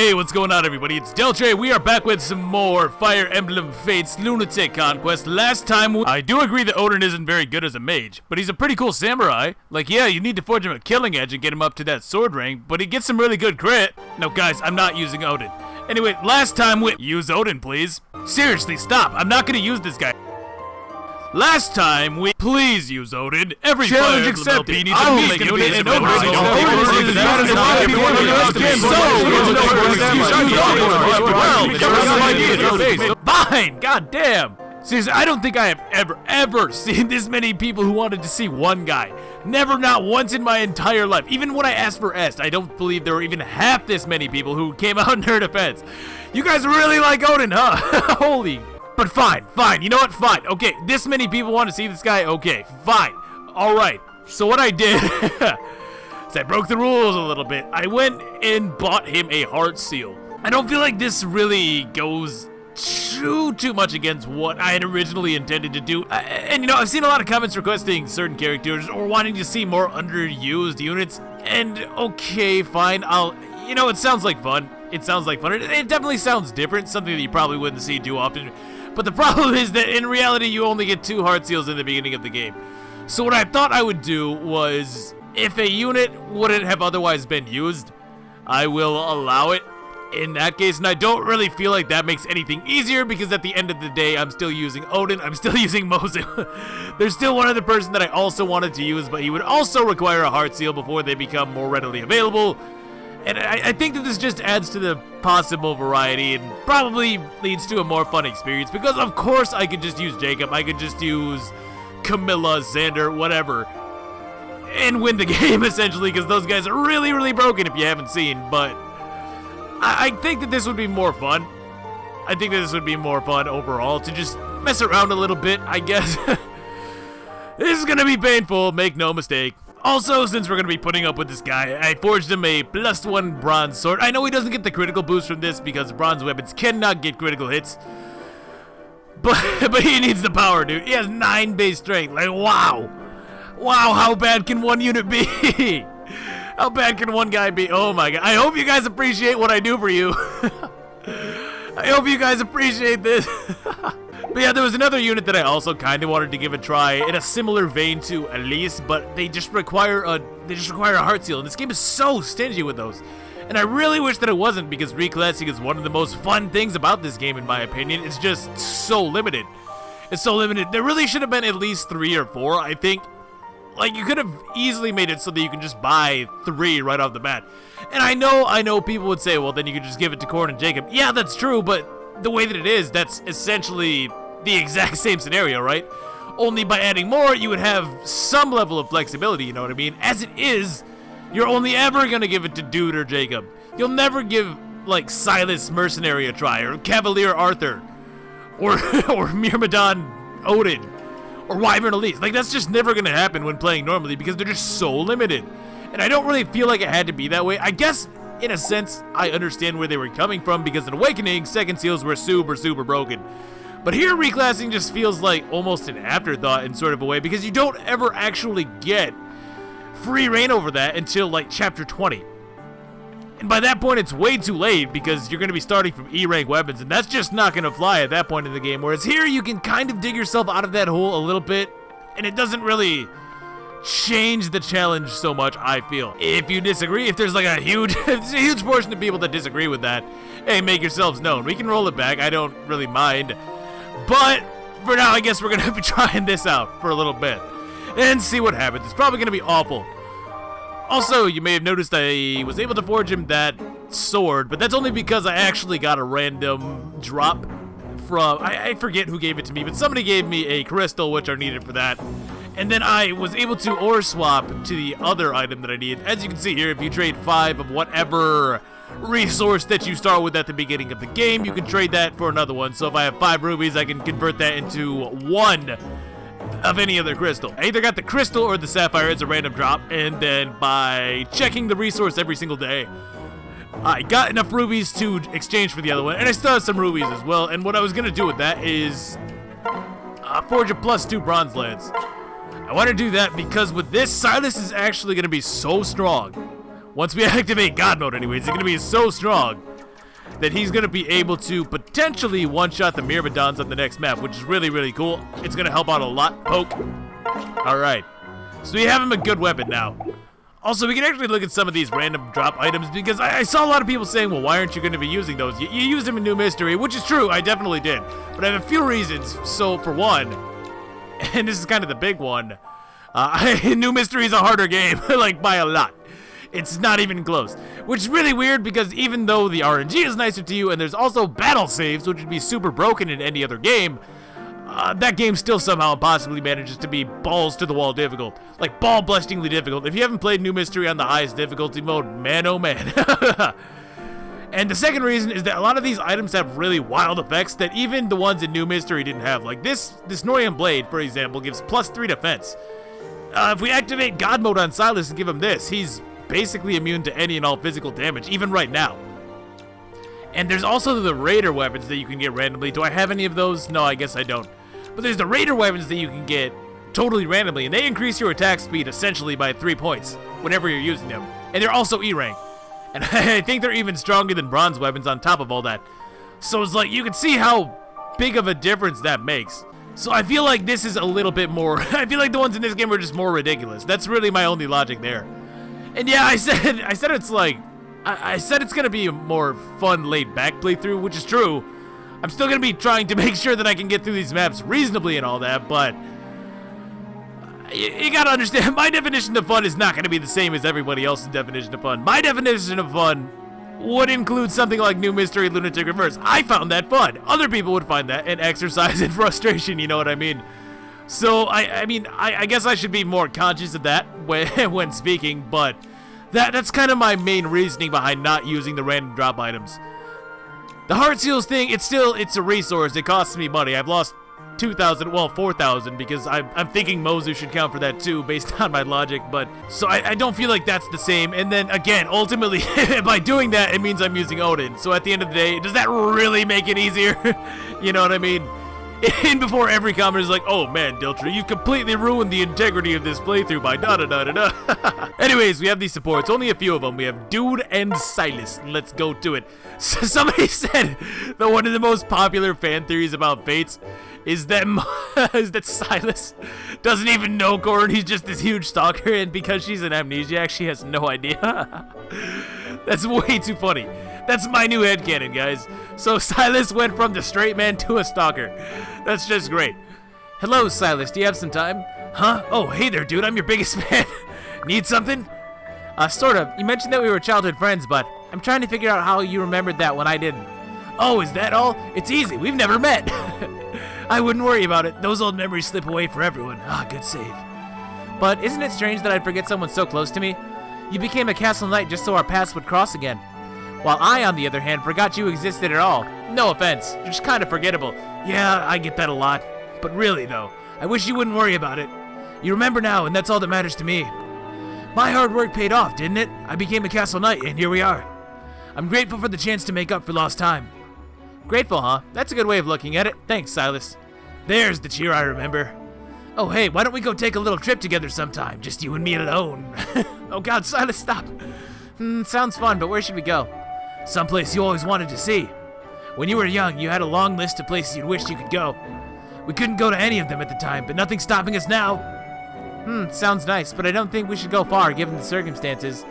Hey, what's going on, everybody? It's Deltray. We are back with some more Fire Emblem Fates Lunatic Conquest. Last time, I do agree that Odin isn't very good as a mage, but he's a pretty cool samurai. Like, yeah, you need to forge him a killing edge and get him up to that sword rank, but he gets some really good crit. No, guys, I'm not using Odin. Anyway, last time we... Use Odin, please. Seriously, stop. I'm not gonna use this guy. Last time we... Please use Odin. Every challenge accepted. He needs a meet Odin and Odin. Fine! God damn! Seriously, I don't think I have ever seen this many people who wanted to see one guy. Never, not once in my entire life. Even when I asked for Est, I don't believe there were even half this many people who came out in her defense. You guys really like Odin, huh? Holy... But fine, you know what, fine, okay, this many people want to see this guy, okay, fine, alright, so what I did, is I broke the rules a little bit. I went and bought him a heart seal. I don't feel like this really goes too much against what I had originally intended to do, and you know, I've seen a lot of comments requesting certain characters, or wanting to see more underused units, and okay, fine, you know, it sounds like fun. It sounds like fun. It definitely sounds different, something that you probably wouldn't see too often. But the problem is that in reality, you only get 2 heart seals in the beginning of the game. So what I thought I would do was, if a unit wouldn't have otherwise been used, I will allow it in that case. And I don't really feel like that makes anything easier, because at the end of the day, I'm still using Odin. I'm still using Mozu. There's still one other person that I also wanted to use, but he would also require a heart seal before they become more readily available. And I think that this just adds to the possible variety and probably leads to a more fun experience, because of course I could just use Jacob, I could just use Camilla, Xander, whatever, and win the game essentially, because those guys are really broken if you haven't seen. But I think that this would be more fun. I think that this would be more fun overall, to just mess around a little bit, I guess. This is gonna be painful, make no mistake. Also, since we're going to be putting up with this guy, I forged him a +1 bronze sword. I know he doesn't get the critical boost from this because bronze weapons cannot get critical hits. But he needs the power, dude. He has 9 base strength. Like, wow. Wow, how bad can one unit be? How bad can one guy be? Oh my god. I hope you guys appreciate what I do for you. I hope you guys appreciate this. But yeah, there was another unit that I also kind of wanted to give a try in a similar vein to Elise, but they just require a heart seal, and this game is so stingy with those. And I really wish that it wasn't, because reclassing is one of the most fun things about this game, in my opinion. It's just so limited. It's so limited. There really should have been at least 3 or 4, I think. Like, you could have easily made it so that you can just buy 3 right off the bat. And I know people would say, well, then you could just give it to Corrin and Jacob. Yeah, that's true, but the way that it is, that's essentially the exact same scenario, right? Only by adding more, you would have some level of flexibility, you know what I mean? As it is, you're only ever gonna give it to Dude or Jacob. You'll never give, like, Silas Mercenary a try, or Cavalier Arthur, or Myrmidon Odin, or Wyvern Elise. Like, that's just never gonna happen when playing normally, because they're just so limited. And I don't really feel like it had to be that way. I guess, in a sense, I understand where they were coming from, because in Awakening, second seals were super broken. But here, reclassing just feels like almost an afterthought in sort of a way, because you don't ever actually get free reign over that until, like, chapter 20. And by that point, it's way too late, because you're going to be starting from E-rank weapons, and that's just not going to fly at that point in the game. Whereas here, you can kind of dig yourself out of that hole a little bit, and it doesn't really change the challenge so much, I feel. If you disagree, if there's like a huge portion of people that disagree with that, hey, make yourselves known. We can roll it back. I don't really mind. But for now, I guess we're going to be trying this out for a little bit and see what happens. It's probably going to be awful. Also, you may have noticed I was able to forge him that sword, but that's only because I actually got a random drop from, I forget who gave it to me, but somebody gave me a crystal, which are needed for that. And then I was able to ore swap to the other item that I need. As you can see here, if you trade 5 of whatever resource that you start with at the beginning of the game, you can trade that for another one. So if I have 5 rubies, I can convert that into 1 of any other crystal. I either got the crystal or the sapphire as a random drop, and then by checking the resource every single day, I got enough rubies to exchange for the other one, and I still have some rubies as well. And what I was gonna do with that is forge a +2 bronze lance. I want to do that because with this, Silas is actually going to be so strong. Once we activate God mode anyways, it's going to be so strong that he's going to be able to potentially one-shot the Myrmidons on the next map, which is really, really cool. It's going to help out a lot. Poke. Alright. So we have him a good weapon now. Also, we can actually look at some of these random drop items, because I saw a lot of people saying, well, why aren't you going to be using those? You used them in New Mystery, which is true, I definitely did. But I have a few reasons. So, for one, and this is kind of the big one, New Mystery is a harder game, like, by a lot. It's not even close. Which is really weird, because even though the RNG is nicer to you, and there's also battle saves, which would be super broken in any other game, that game still somehow impossibly manages to be balls to the wall difficult. Like, ball-bustingly difficult. If you haven't played New Mystery on the highest difficulty mode, man oh man. And the second reason is that a lot of these items have really wild effects that even the ones in New Mystery didn't have. Like this Nohr blade, for example, gives +3 defense. If we activate God mode on Silas and give him this, he's basically immune to any and all physical damage, even right now. And there's also the Raider weapons that you can get randomly. Do I have any of those? No, I guess I don't. But there's the Raider weapons that you can get totally randomly, and they increase your attack speed essentially by 3 points whenever you're using them. And they're also E-rank. And I think they're even stronger than bronze weapons on top of all that. So it's like, you can see how big of a difference that makes. So I feel like this is a little bit more, I feel like the ones in this game are just more ridiculous. That's really my only logic there. And yeah, I said it's like, I said it's gonna be a more fun, laid-back playthrough, which is true. I'm still gonna be trying to make sure that I can get through these maps reasonably and all that, but you gotta understand, my definition of fun is not gonna be the same as everybody else's definition of fun. My definition of fun would include something like New Mystery Lunatic Reverse. I found that fun. Other people would find that an exercise in frustration, you know what I mean? So, I mean, I guess I should be more conscious of that when speaking, but that's kind of my main reasoning behind not using the random drop items. The Heart Seals thing, it's a resource. It costs me money. I've lost 2,000, well, 4,000, because I'm thinking Mozu should count for that too, based on my logic, but, so I don't feel like that's the same, and then, again, ultimately, by doing that, it means I'm using Odin, so at the end of the day, does that really make it easier? You know what I mean? And before every comment is like, oh man, Diltra, you completely ruined the integrity of this playthrough by da-da-da-da-da. Anyways, we have these supports, only a few of them. We have Dude and Silas. Let's go to it. So somebody said that one of the most popular fan theories about Fates is that Silas doesn't even know Corrin. He's just this huge stalker, and because she's an amnesiac, she has no idea. That's way too funny. That's my new headcanon, guys. So Silas went from the straight man to a stalker. That's just great. Hello, Silas. Do you have some time? Huh? Oh, hey there, dude. I'm your biggest fan. Need something? Sort of. You mentioned that we were childhood friends, but I'm trying to figure out how you remembered that when I didn't. Oh, is that all? It's easy. We've never met. I wouldn't worry about it. Those old memories slip away for everyone. Ah, good save. But isn't it strange that I'd forget someone so close to me? You became a castle knight just so our paths would cross again. While I, on the other hand, forgot you existed at all. No offense, you're just kind of forgettable. Yeah, I get that a lot. But really, though, I wish you wouldn't worry about it. You remember now, and that's all that matters to me. My hard work paid off, didn't it? I became a castle knight, and here we are. I'm grateful for the chance to make up for lost time. Grateful, huh? That's a good way of looking at it. Thanks, Silas. There's the cheer I remember. Oh, hey, why don't we go take a little trip together sometime? Just you and me alone. Oh, God, Silas, stop. Sounds fun, but where should we go? Someplace you always wanted to see. When you were young, you had a long list of places you wished you could go. We couldn't go to any of them at the time, but nothing's stopping us now. Sounds nice, but I don't think we should go far given the circumstances.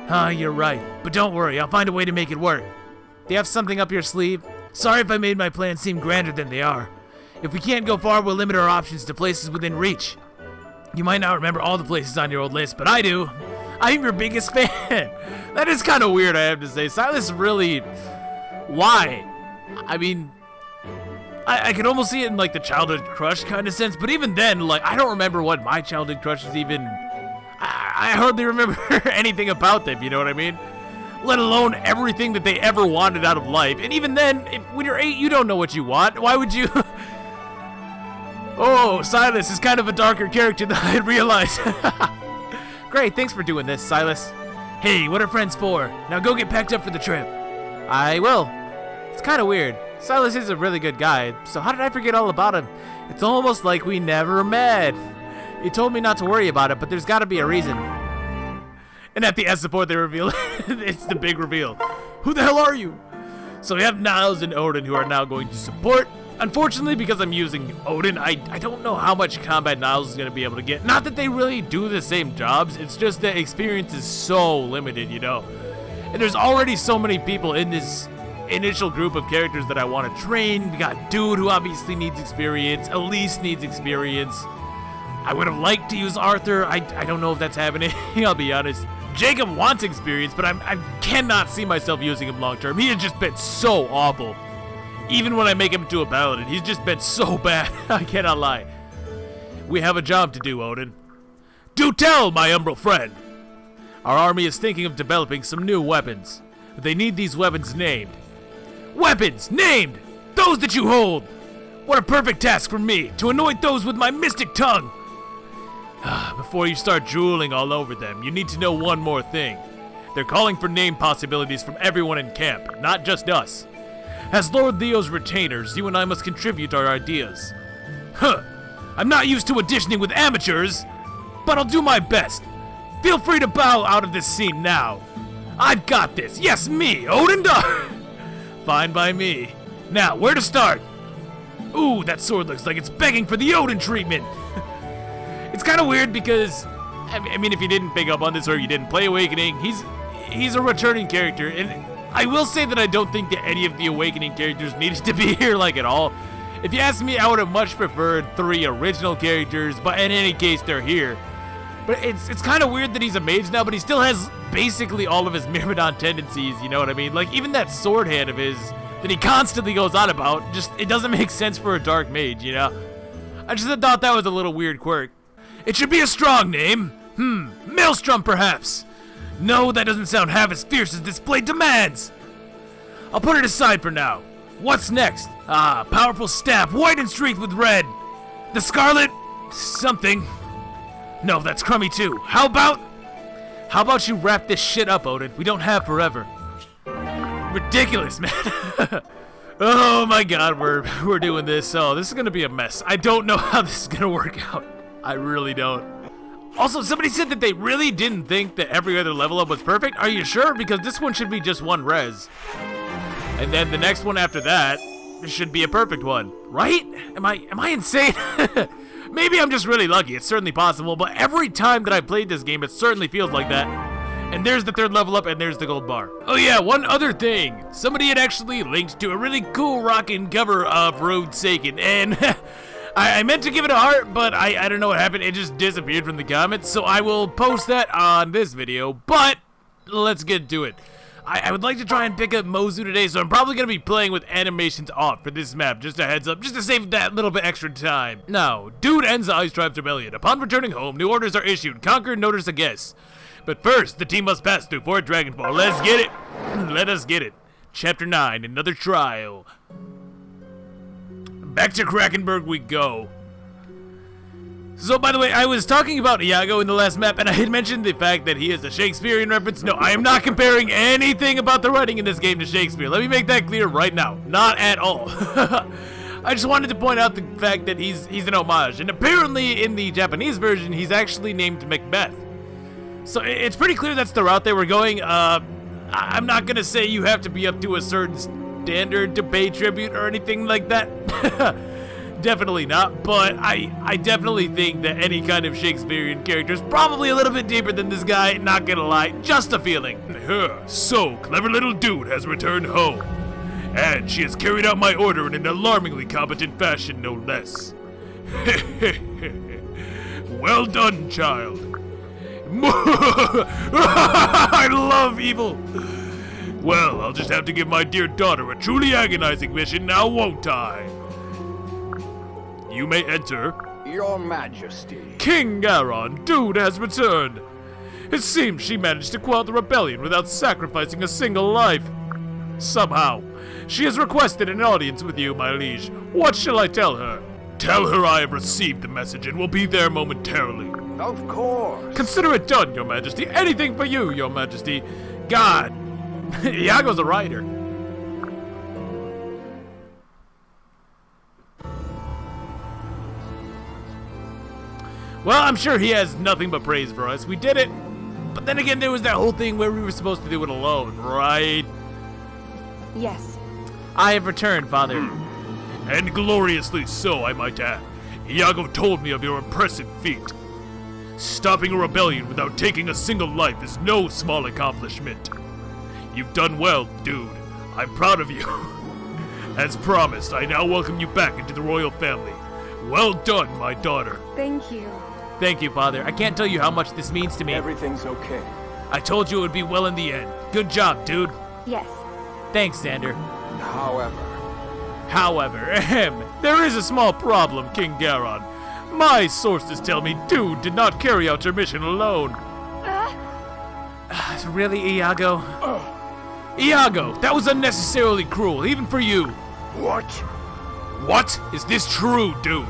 You're right. But don't worry, I'll find a way to make it work. Do you have something up your sleeve? Sorry if I made my plans seem grander than they are. If we can't go far, we'll limit our options to places within reach. You might not remember all the places on your old list, but I do. I'm your biggest fan. That is kind of weird, I have to say. Silas really... Why? I mean... I could almost see it in, like, the childhood crush kind of sense, but even then, like, I don't remember what my childhood crush was even... I hardly remember anything about them, you know what I mean? Let alone everything that they ever wanted out of life. And even then, when you're 8, you don't know what you want. Why would you... Oh, Silas is kind of a darker character than I realized. Great, thanks for doing this, Silas. Hey, what are friends for? Now go get packed up for the trip. I will. It's kind of weird. Silas is a really good guy, so how did I forget all about him? It's almost like we never met. You told me not to worry about it, but there's got to be a reason. And at the S support, they reveal it's the big reveal. Who the hell are you? So we have Niles and Odin who are now going to support. Unfortunately, because I'm using Odin, I don't know how much combat Niles is going to be able to get. Not that they really do the same jobs, it's just that experience is so limited, you know. And there's already so many people in this initial group of characters that I want to train. We got Dude, who obviously needs experience. Elise needs experience. I would have liked to use Arthur. I don't know if that's happening, I'll be honest. Jacob wants experience, but I cannot see myself using him long term. He has just been so awful. Even when I make him into a paladin, he's just been so bad. I cannot lie. We have a job to do, Odin. Do tell, my umbral friend. Our army is thinking of developing some new weapons. They need these weapons named. Weapons named! Those that you hold! What a perfect task for me, to anoint those with my mystic tongue! Before you start drooling all over them, you need to know one more thing. They're calling for name possibilities from everyone in camp, not just us. As Lord Leo's retainers, you and I must contribute our ideas. I'm not used to auditioning with amateurs, but I'll do my best. Feel free to bow out of this scene now. I've got this. Yes, me, Odin Dar. Fine by me. Now, where to start? Ooh, that sword looks like it's begging for the Odin treatment. It's kind of weird because, I mean, if you didn't pick up on this or you didn't play Awakening, he's a returning character, and I will say that I don't think that any of the Awakening characters needed to be here, like, at all. If you ask me, I would have much preferred 3 original characters, but in any case, they're here. But it's kind of weird that he's a mage now, but he still has basically all of his Myrmidon tendencies, you know what I mean? Like, even that sword hand of his that he constantly goes on about, just, it doesn't make sense for a dark mage, you know? I just thought that was a little weird quirk. It should be a strong name. Maelstrom, perhaps. No, that doesn't sound half as fierce as this blade demands. I'll put it aside for now. What's next? Powerful staff, white and streaked with red. The scarlet... something. No, that's crummy too. How about you wrap this shit up, Odin? We don't have forever. Ridiculous, man. Oh my god, we're doing this. Oh, this is gonna be a mess. I don't know how this is gonna work out. I really don't. Also, somebody said that they really didn't think that every other level up was perfect. Are you sure? Because this one should be just 1 res. And then the next one after that should be a perfect one. Right? Am I insane? Maybe I'm just really lucky. It's certainly possible. But every time that I played this game, it certainly feels like that. And there's the 3rd level up, and there's the gold bar. Oh yeah, one other thing. Somebody had actually linked to a really cool rockin' cover of Road Saken, and I meant to give it a heart, but I don't know what happened. It just disappeared from the comments, so I will post that on this video, but let's get to it. I would like to try and pick up Mozu today, so I'm probably going to be playing with animations off for this map, just a heads up, just to save that little bit extra time. Now, Dude ends the Ice Tribe's rebellion. Upon returning home, new orders are issued. Conquer and notice a guest. But first, the team must pass through Fort Dragonfall. Let's get it. Let us get it. Chapter 9, another trial. Back to Krakenberg we go. So, by the way, I was talking about Iago in the last map, and I had mentioned the fact that he is a Shakespearean reference. No, I am not comparing anything about the writing in this game to Shakespeare. Let me make that clear right now. Not at all. I just wanted to point out the fact that he's an homage, and apparently in the Japanese version, he's actually named Macbeth. So it's pretty clear that's the route they were going. I'm not gonna say you have to be up to a certain standard to pay tribute or anything like that. Definitely not, but I definitely think that any kind of Shakespearean character is probably a little bit deeper than this guy, not gonna lie, just a feeling. So, clever little Dude has returned home, and she has carried out my order in an alarmingly competent fashion, no less. Well done, child. I love evil. Well, I'll just have to give my dear daughter a truly agonizing mission now, won't I? You may enter. Your Majesty. King Garon, Dude has returned. It seems she managed to quell the rebellion without sacrificing a single life. Somehow, she has requested an audience with you, my liege. What shall I tell her? Tell her I have received the message and will be there momentarily. Of course. Consider it done, Your Majesty. Anything for you, Your Majesty. God. Iago's a writer. Well, I'm sure he has nothing but praise for us. We did it. But then again, there was that whole thing where we were supposed to do it alone, right? Yes, I have returned, Father. And gloriously so, I might add. Iago told me of your impressive feat. Stopping a rebellion without taking a single life is no small accomplishment. You've done well, dude. I'm proud of you. As promised, I now welcome you back into the royal family. Well done, my daughter. Thank you. Thank you, Father. I can't tell you how much this means to me. Everything's okay. I told you it would be well in the end. Good job, dude. Yes. Thanks, Xander. However, There is a small problem, King Garon. My sources tell me Dude did not carry out your mission alone. Really, Iago? Iago, that was unnecessarily cruel, even for you. what? What? Is this true, Dude?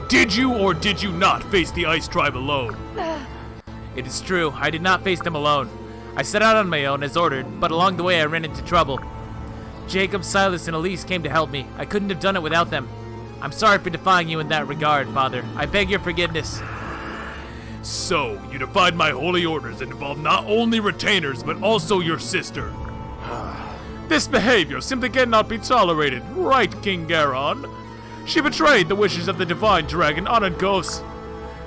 Did you or did you not face the Ice Tribe alone? It is true, I did not face them alone. I set out on my own as ordered, but along the way I ran into trouble. Jacob, Silas, and Elise came to help me. I couldn't have done it without them. I'm sorry for defying you in that regard, Father. I beg your forgiveness. So, you defied my holy orders and involved not only retainers, but also your sister. This behavior simply cannot be tolerated, right, King Garon? She betrayed the wishes of the divine dragon Anagos.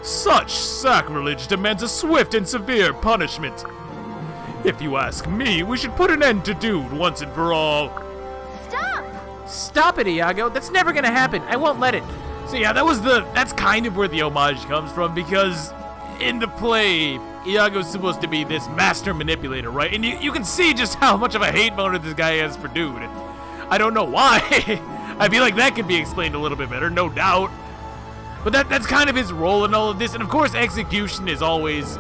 Such sacrilege demands a swift and severe punishment. If you ask me, we should put an end to Dude once and for all. Stop it, Iago. That's never gonna happen. I won't let it. So yeah, that's kind of where the homage comes from, because in the play, Iago's supposed to be this master manipulator, right? And you can see just how much of a hate motive this guy has for Dude. I don't know why. I feel like that could be explained a little bit better, no doubt. But that's kind of his role in all of this. And of course, execution is always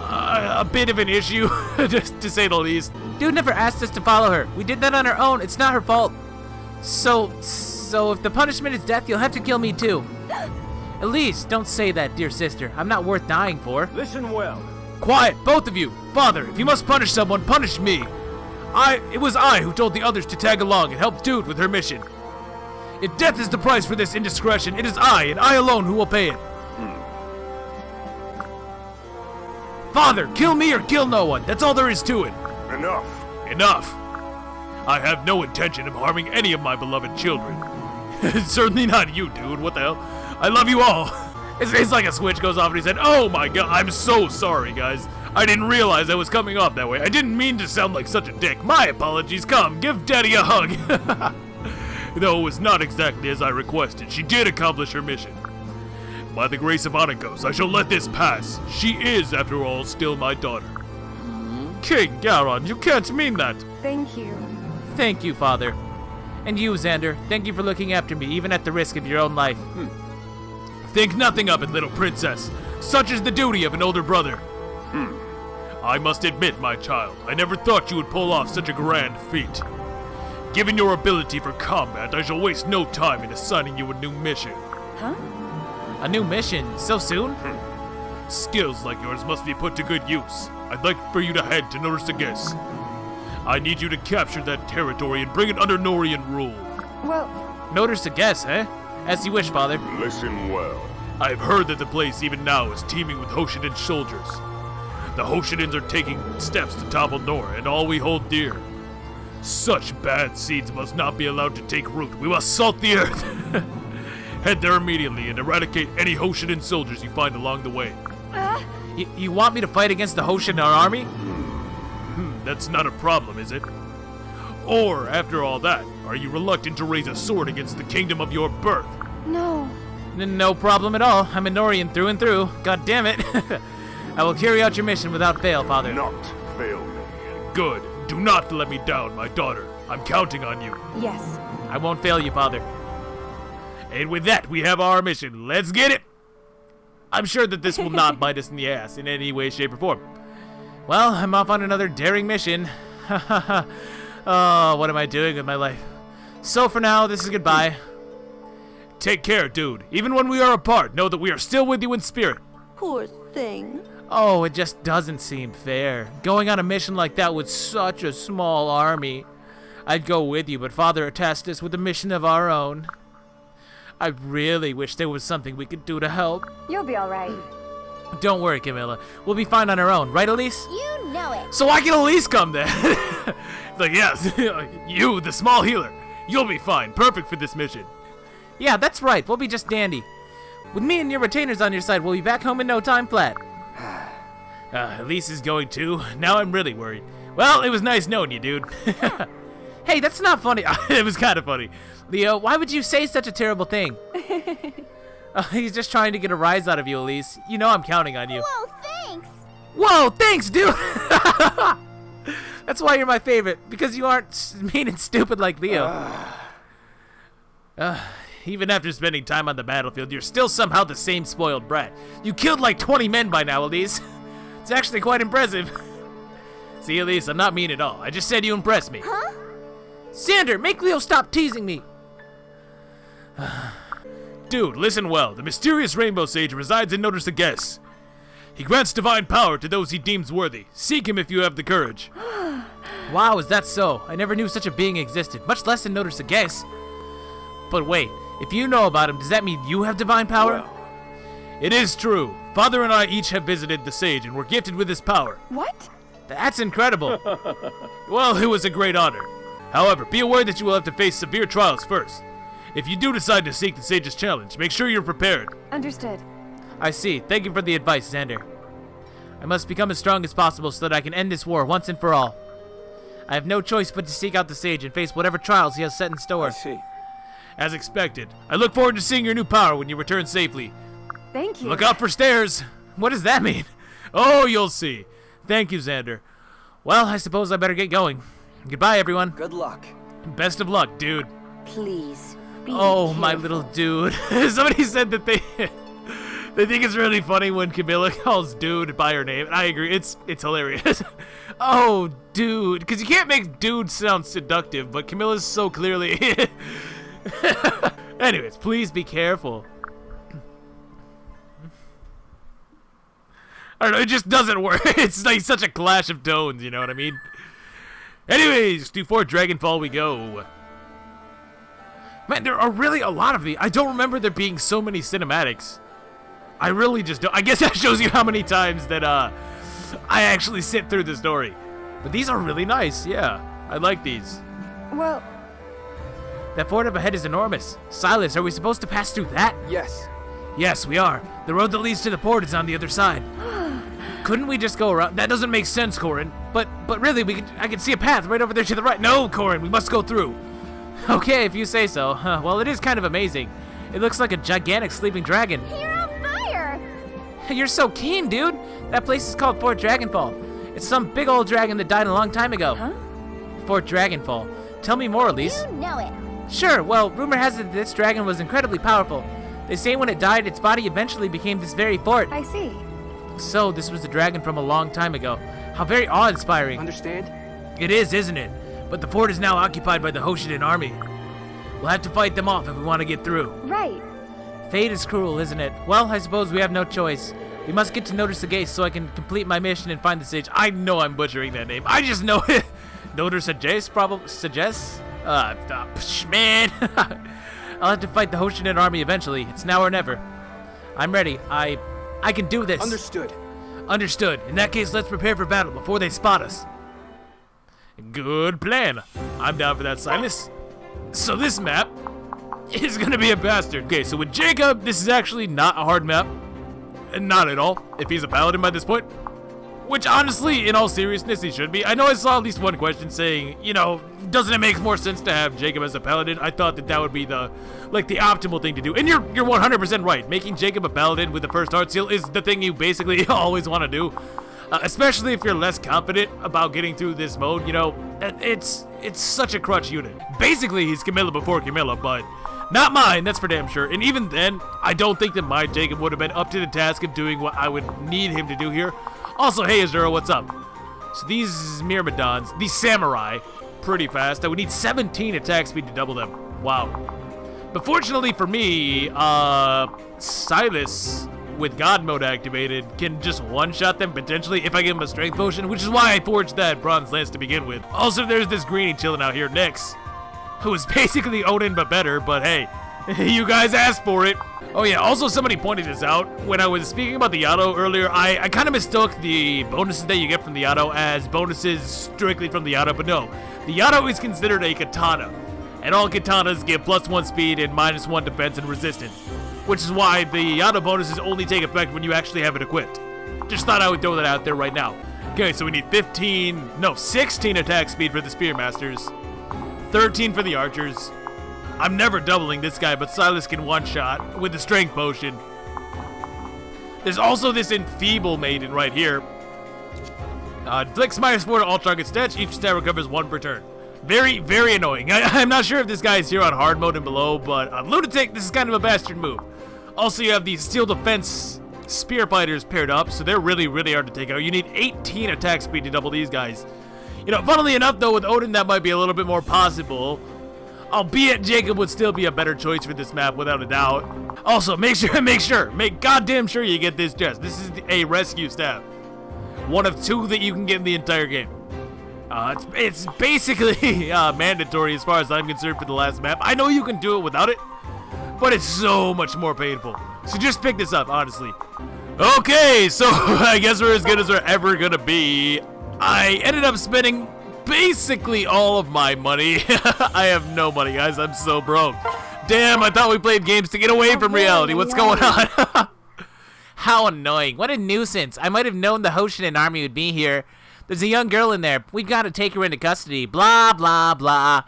a bit of an issue, just to say the least. Dude never asked us to follow her. We did that on our own. It's not her fault. So if the punishment is death, you'll have to kill me too. Elise, don't say that, dear sister. I'm not worth dying for. Listen well. Quiet, both of you. Father, if you must punish someone, punish me. It was I who told the others to tag along and help Dude with her mission. If death is the price for this indiscretion, it is I, and I alone, who will pay it. Father, kill me or kill no one. That's all there is to it. Enough. Enough. I have no intention of harming any of my beloved children. Certainly not you, Dude. What the hell? I love you all. It's like a switch goes off and he said, "Oh my god, I'm so sorry, guys. I didn't realize I was coming off that way. I didn't mean to sound like such a dick. My apologies. Come, give Daddy a hug." Though it was not exactly as I requested, she did accomplish her mission. By the grace of Anagos, I shall let this pass. She is, after all, still my daughter. King Garon, you can't mean that. Thank you. Thank you, Father. And you, Xander, thank you for looking after me, even at the risk of your own life. Think nothing of it, little princess. Such is the duty of an older brother. I must admit, my child, I never thought you would pull off such a grand feat. Given your ability for combat, I shall waste no time in assigning you a new mission. Huh? A new mission? So soon? Skills like yours must be put to good use. I'd like for you to head to Nohr. I need you to capture that territory and bring it under Nohrian rule. Well, Notice to guess, eh? As you wish, Father. Listen well. I've heard that the place even now is teeming with Hoshiden soldiers. The Hoshidans are taking steps to topple Nohr and all we hold dear. Such bad seeds must not be allowed to take root. We must salt the earth. Head there immediately and eradicate any Hoshiden soldiers you find along the way. You want me to fight against the Hoshiden army? That's not a problem, is it? Or, after all that, are you reluctant to raise a sword against the kingdom of your birth? no. No problem at all. I'm a Nohrian through and through. God damn it. I will carry out your mission without fail, Father. Not fail me. Good. Do not let me down, my daughter. I'm counting on you. Yes. I won't fail you, Father. And with that, we have our mission. Let's get it! I'm sure that this will not bite us in the ass in any way, shape, or form. Well, I'm off on another daring mission. Oh, what am I doing with my life? So for now, this is goodbye. Take care, dude. Even when we are apart, know that we are still with you in spirit. Poor thing. Oh, it just doesn't seem fair. Going on a mission like that with such a small army. I'd go with you, but Father tasked us with a mission of our own. I really wish there was something we could do to help. You'll be all right. Don't worry, Camilla. We'll be fine on our own, right, Elise? You know it. So why can Elise come then? It's like, yes, you, the small healer. You'll be fine. Perfect for this mission. Yeah, that's right. We'll be just dandy. With me and your retainers on your side, we'll be back home in no time flat. Elise is going too. Now I'm really worried. Well, it was nice knowing you, dude. Hey, that's not funny. It was kind of funny. Leo, why would you say such a terrible thing? He's just trying to get a rise out of you, Elise. You know I'm counting on you. Whoa, thanks! Whoa, thanks, dude! That's why you're my favorite, because you aren't mean and stupid like Leo. Even after spending time on the battlefield, you're still somehow the same spoiled brat. You killed like 20 men by now, Elise. It's actually quite impressive. See, Elise, I'm not mean at all. I just said you impressed me. Huh? Sander, make Leo stop teasing me. Dude, listen well. The mysterious Rainbow Sage resides in Notice a Guess. He grants divine power to those he deems worthy. Seek him if you have the courage. Wow, is that so? I never knew such a being existed, much less in Notice a Guess. But wait, if you know about him, does that mean you have divine power? It is true. Father and I each have visited the Sage and were gifted with his power. What? That's incredible. Well, it was a great honor. However, be aware that you will have to face severe trials first. If you do decide to seek the Sage's challenge, make sure you're prepared. Understood. I see. Thank you for the advice, Xander. I must become as strong as possible so that I can end this war once and for all. I have no choice but to seek out the Sage and face whatever trials he has set in store. see. As expected. I look forward to seeing your new power when you return safely. Thank you. Look out for stairs. What does that mean? Oh, you'll see. Thank you, Xander. Well, I suppose I better get going. Goodbye, everyone. Good luck. Best of luck, dude. Please. Be Oh, my careful. little dude. Somebody said that they think it's really funny when Camilla calls dude by her name. I agree. It's hilarious. Oh, dude. Because you can't make dude sound seductive, but Camilla's so clearly. Anyways, Please be careful. I don't know, it just doesn't work. It's like such a clash of tones, you know what I mean? Anyways, to Fort Dragonfall we go. Man, there are really a lot of these. I don't remember there being so many cinematics. I really just don't. I guess that shows you how many times that I actually sit through the story. But these are really nice, yeah. I like these. Well, That fort up ahead is enormous. Silas, are we supposed to pass through that? Yes. Yes, we are. The road that leads to the port is on the other side. Couldn't we just go around? That doesn't make sense, Corrin. But really, I can see a path right over there to the right. No, Corrin, we must go through. Okay, if you say so. Well, it is kind of amazing. It looks like a gigantic sleeping dragon. you're on fire! You're so keen, dude. That place is called Fort Dragonfall. It's some big old dragon that died a long time ago. Huh? Fort Dragonfall. Tell me more, Elise. You know it. Sure, well, rumor has it that this dragon was incredibly powerful. They say when it died, its body eventually became this very fort. I see. So, this was the dragon from a long time ago. How very awe-inspiring. Understand? It is, isn't it? But the fort is now occupied by the Hoshidan army. We'll have to fight them off if we want to get through. Right. Fate is cruel, isn't it? Well, I suppose we have no choice. We must get to Notice the Gate so I can complete my mission and find the Sage. I know I'm butchering that name. I just know it. Notice the Gate probably suggests? Man. I'll have to fight the Hoshidan army eventually. It's now or never. I'm ready. I can do this. Understood. Understood. In that case, let's prepare for battle before they spot us. Good plan. I'm down for that, Silas. So this map is gonna be a bastard. Okay, so with Jacob, this is actually not a hard map. Not at all, if he's a paladin by this point. Which honestly, in all seriousness, he should be. I know I saw at least one question saying, you know, doesn't it make more sense to have Jacob as a paladin? I thought that would be the optimal thing to do. And you're 100% right. Making Jacob a paladin with the first heart seal is the thing you basically always want to do. Especially if you're less confident about getting through this mode, you know, it's such a crutch unit. Basically, he's Camilla before Camilla, but not mine, that's for damn sure. And even then, I don't think that my Jacob would have been up to the task of doing what I would need him to do here. Also, hey Azura, what's up? So these Myrmidons, these samurai, pretty fast. I would need 17 attack speed to double them. Wow. But fortunately for me, Silas, with God mode activated, can just one-shot them potentially if I give him a strength potion, which is why I forged that bronze lance to begin with. Also, there's this greenie chilling out here, Nyx, who is basically Odin but better, but hey, you guys asked for it. Oh yeah, also somebody pointed this out. When I was speaking about the Yado earlier, I kind of mistook the bonuses that you get from the Yado as bonuses strictly from the Yado, but no. The Yado is considered a katana. And all katanas give +1 speed and -1 defense and resistance, which is why the auto bonuses only take effect when you actually have it equipped. Just thought I would throw that out there right now. Okay, so we need 16 attack speed for the Spearmasters, 13 for the Archers. I'm never doubling this guy, but Silas can one-shot with the Strength Potion. There's also this Enfeeble Maiden right here. Inflicts -4 to all target stats. Each stat recovers 1 per turn. Very, very annoying. I'm not sure if this guy is here on hard mode and below, but on Lunatic, this is kind of a bastard move. Also, you have these Steel Defense Spear Fighters paired up, so they're really, really hard to take out. You need 18 attack speed to double these guys. You know, funnily enough, though, with Odin, that might be a little bit more possible. Albeit, Jacob would still be a better choice for this map, without a doubt. Also, make goddamn sure you get this chest. This is a rescue staff. One of 2 that you can get in the entire game. It's basically mandatory as far as I'm concerned for the last map. I know you can do it without it, but it's so much more painful. So just pick this up, honestly. Okay, so I guess we're as good as we're ever gonna be. I ended up spending basically all of my money. I have no money, guys. I'm so broke. Damn, I thought we played games to get away from reality. What's going on? How annoying. What a nuisance. I might have known the Hoshinan army would be here. There's a young girl in there. We've got to take her into custody. Blah, blah, blah.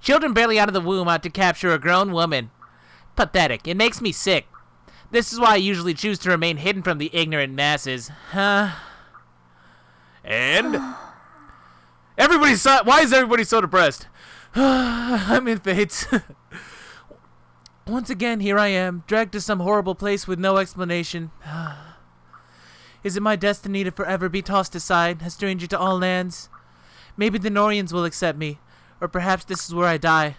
Children barely out of the womb out to capture a grown woman. Pathetic. It makes me sick. This is why I usually choose to remain hidden from the ignorant masses. Huh? And why is everybody so depressed? I'm in Fates. Once again, here I am, dragged to some horrible place with no explanation. Is it my destiny to forever be tossed aside, a stranger to all lands? Maybe the Nohrians will accept me, or perhaps this is where I die.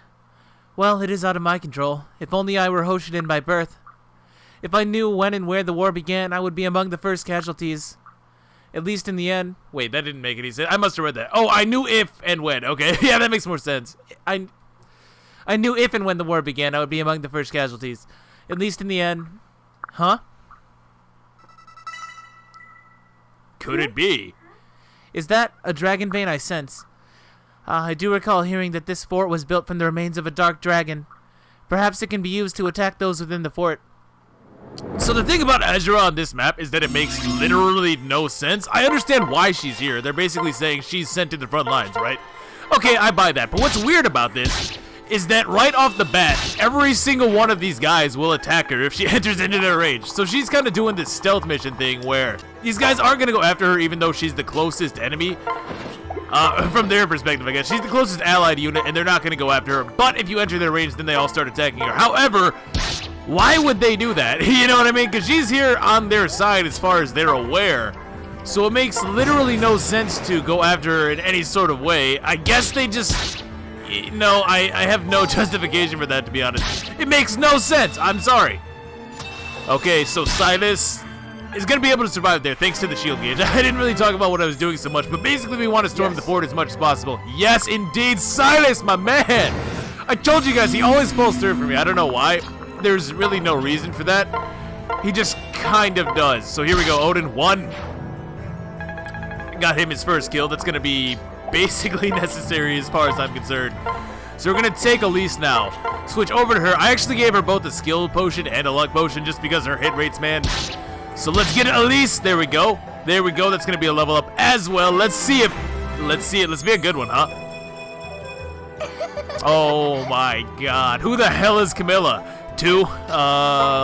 Well, it is out of my control. If only I were Hoshinan by birth. If I knew when and where the war began, I would be among the first casualties. At least in the end. Wait, that didn't make any sense. I must have read that. Oh, I knew if and when. Okay, yeah, that makes more sense. I knew if and when the war began, I would be among the first casualties. At least in the end. Huh? Could it be? Is that a dragon vein I sense? I do recall hearing that this fort was built from the remains of a dark dragon. Perhaps it can be used to attack those within the fort. So the thing about Azura on this map is that it makes literally no sense. I understand why she's here. They're basically saying she's sent to the front lines, right? Okay, I buy that. But what's weird about this is that right off the bat, every single one of these guys will attack her if she enters into their range. So she's kind of doing this stealth mission thing where these guys aren't going to go after her even though she's the closest enemy. From their perspective, I guess. She's the closest allied unit and they're not going to go after her. But if you enter their range, then they all start attacking her. However, why would they do that? You know what I mean? Because she's here on their side as far as they're aware. So it makes literally no sense to go after her in any sort of way. I guess they just... No, I have no justification for that, to be honest. It makes no sense. I'm sorry. Okay, so Silas is going to be able to survive there thanks to the shield gauge. I didn't really talk about what I was doing so much, but basically we want to storm the fort as much as possible. Yes, indeed, Silas, my man. I told you guys, he always pulls through for me. I don't know why. There's really no reason for that. He just kind of does. So here we go, Odin, 1. Got him his first kill. That's going to be basically necessary as far as I'm concerned. So we're going to take Elise now. Switch over to her. I actually gave her both a skill potion and a luck potion just because her hit rates, man. So let's get it, Elise. There we go. There we go. That's going to be a level up as well. Let's see it. Let's be a good one, huh? Oh my god. Who the hell is Camilla? 2.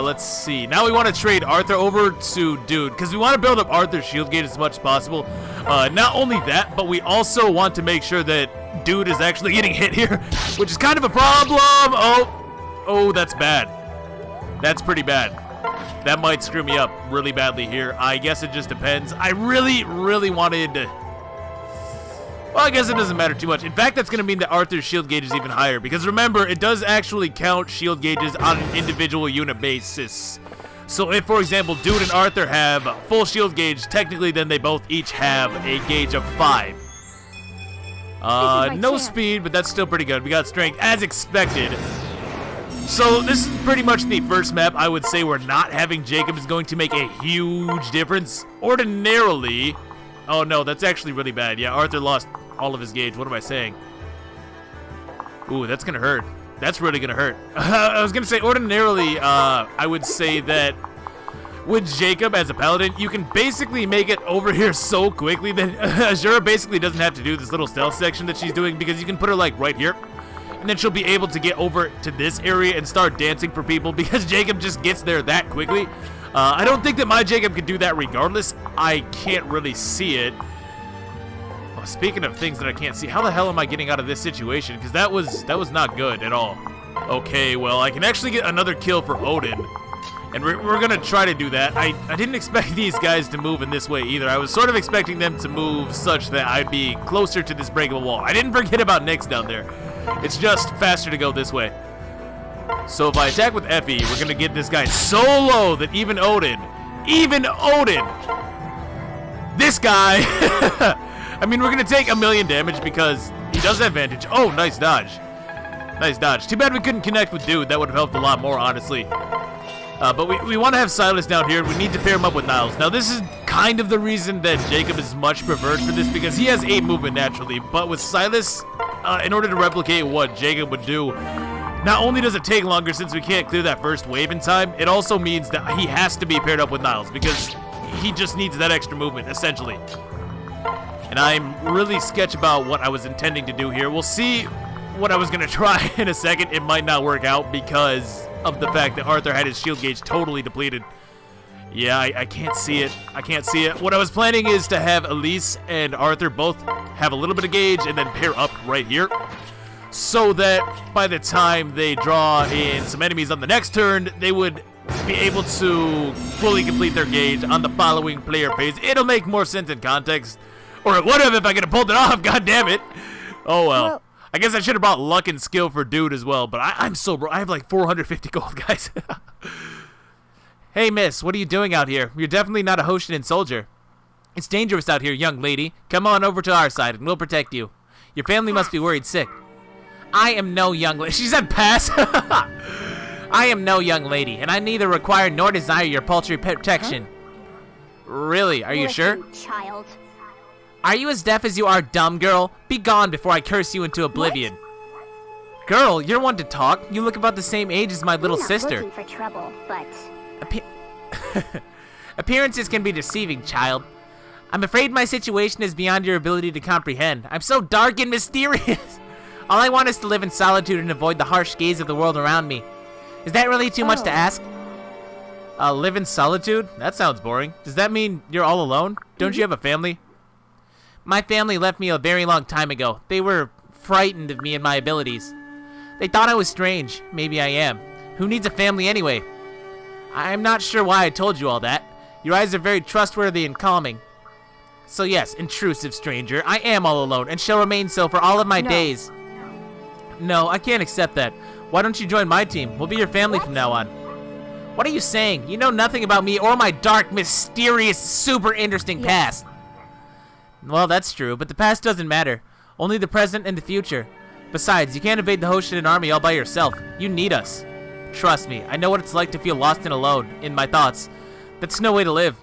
Let's see. Now we want to trade Arthur over to Dude, because we want to build up Arthur's shield gauge as much as possible. Not only that, but we also want to make sure that Dude is actually getting hit here, which is kind of a problem. Oh, that's bad. That's pretty bad. That might screw me up really badly here. I guess it just depends. I really, really wanted to... Well, I guess it doesn't matter too much. In fact, that's going to mean that Arthur's shield gauge is even higher. Because remember, it does actually count shield gauges on an individual unit basis. So if, for example, Dude and Arthur have full shield gauge, technically then they both each have a gauge of 5. No speed, but that's still pretty good. We got strength, as expected. So this is pretty much the first map I would say where not having Jacob is going to make a huge difference. Ordinarily... Oh no, that's actually really bad. Yeah, Arthur lost all of his gauge. What am I saying? Ooh, that's gonna hurt. That's really gonna hurt. I was gonna say, ordinarily, I would say that with Jacob as a paladin, you can basically make it over here so quickly that Azura basically doesn't have to do this little stealth section that she's doing, because you can put her like right here, and then she'll be able to get over to this area and start dancing for people because Jacob just gets there that quickly. I don't think that my Jacob could do that regardless. I can't really see it. Oh, speaking of things that I can't see, how the hell am I getting out of this situation? Because that was not good at all. Okay, well, I can actually get another kill for Odin. And we're gonna try to do that. I didn't expect these guys to move in this way either. I was sort of expecting them to move such that I'd be closer to this breakable wall. I didn't forget about Nyx down there. It's just faster to go this way. So if I attack with Effie, we're gonna get this guy so low that even Odin, this guy, I mean, we're gonna take 1,000,000 damage because he does have advantage. Oh, nice dodge. Nice dodge. Too bad we couldn't connect with Dude. That would have helped a lot more, honestly. But we want to have Silas down here, and we need to pair him up with Niles. Now, this is kind of the reason that Jacob is much preferred for this, because he has 8 movement naturally. But with Silas, in order to replicate what Jacob would do, not only does it take longer since we can't clear that first wave in time, it also means that he has to be paired up with Niles, because he just needs that extra movement, essentially. And I'm really sketch about what I was intending to do here. We'll see what I was going to try in a second. It might not work out because of the fact that Arthur had his shield gauge totally depleted. Yeah, I can't see it. I can't see it. What I was planning is to have Elise and Arthur both have a little bit of gauge and then pair up right here, so that by the time they draw in some enemies on the next turn, they would be able to fully complete their gauge on the following player phase. It'll make more sense in context. Or it would have if I could have pulled it off, god damn it. Oh well. I guess I should have brought luck and skill for Dude as well, but I'm so broke. I have like 450 gold, guys. Hey, miss, what are you doing out here? You're definitely not a Hoshidan soldier. It's dangerous out here, young lady. Come on over to our side, and we'll protect you. Your family must be worried sick. I am no young lady. She said pass. I am no young lady, and I neither require nor desire your paltry protection. Really? Are you sure? Child. Are you as deaf as you are dumb, girl? Be gone before I curse you into oblivion. What? Girl, you're one to talk. You look about the same age as my little sister. I'm not looking for trouble, but... Appearances can be deceiving, child. I'm afraid my situation is beyond your ability to comprehend. I'm so dark and mysterious. All I want is to live in solitude and avoid the harsh gaze of the world around me. Is that really too much to ask? Live in solitude? That sounds boring. Does that mean you're all alone? Don't you have a family? My family left me a very long time ago. They were frightened of me and my abilities. They thought I was strange. Maybe I am. Who needs a family anyway? I'm not sure why I told you all that. Your eyes are very trustworthy and calming. So yes, intrusive stranger, I am all alone and shall remain so for all of my days. No, I can't accept that. Why don't you join my team? We'll be your family from now on. What are you saying? You know nothing about me or my dark, mysterious, super interesting past. Well, that's true, but the past doesn't matter. Only the present and the future. Besides, you can't evade the Hoshidan army all by yourself. You need us. Trust me, I know what it's like to feel lost and alone in my thoughts. That's no way to live.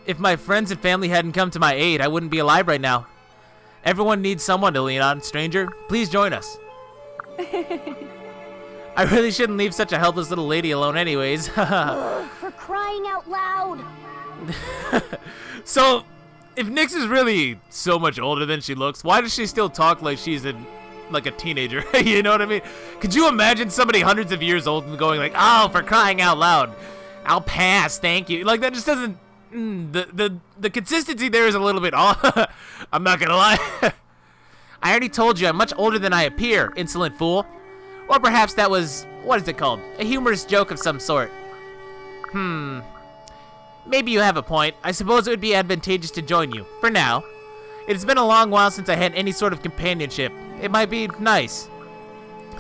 If my friends and family hadn't come to my aid, I wouldn't be alive right now. Everyone needs someone to lean on, stranger. Please join us. I really shouldn't leave such a helpless little lady alone anyways. For crying out loud. So, if Nyx is really so much older than she looks, why does she still talk like she's like a teenager? You know what I mean? Could you imagine somebody hundreds of years old and going like, oh, for crying out loud, I'll pass, thank you. Like, that just doesn't, the consistency there is a little bit off. I'm not gonna lie. I already told you I'm much older than I appear, insolent fool. Or perhaps that was, what is it called? A humorous joke of some sort. Maybe you have a point. I suppose it would be advantageous to join you, for now. It has been a long while since I had any sort of companionship. It might be nice.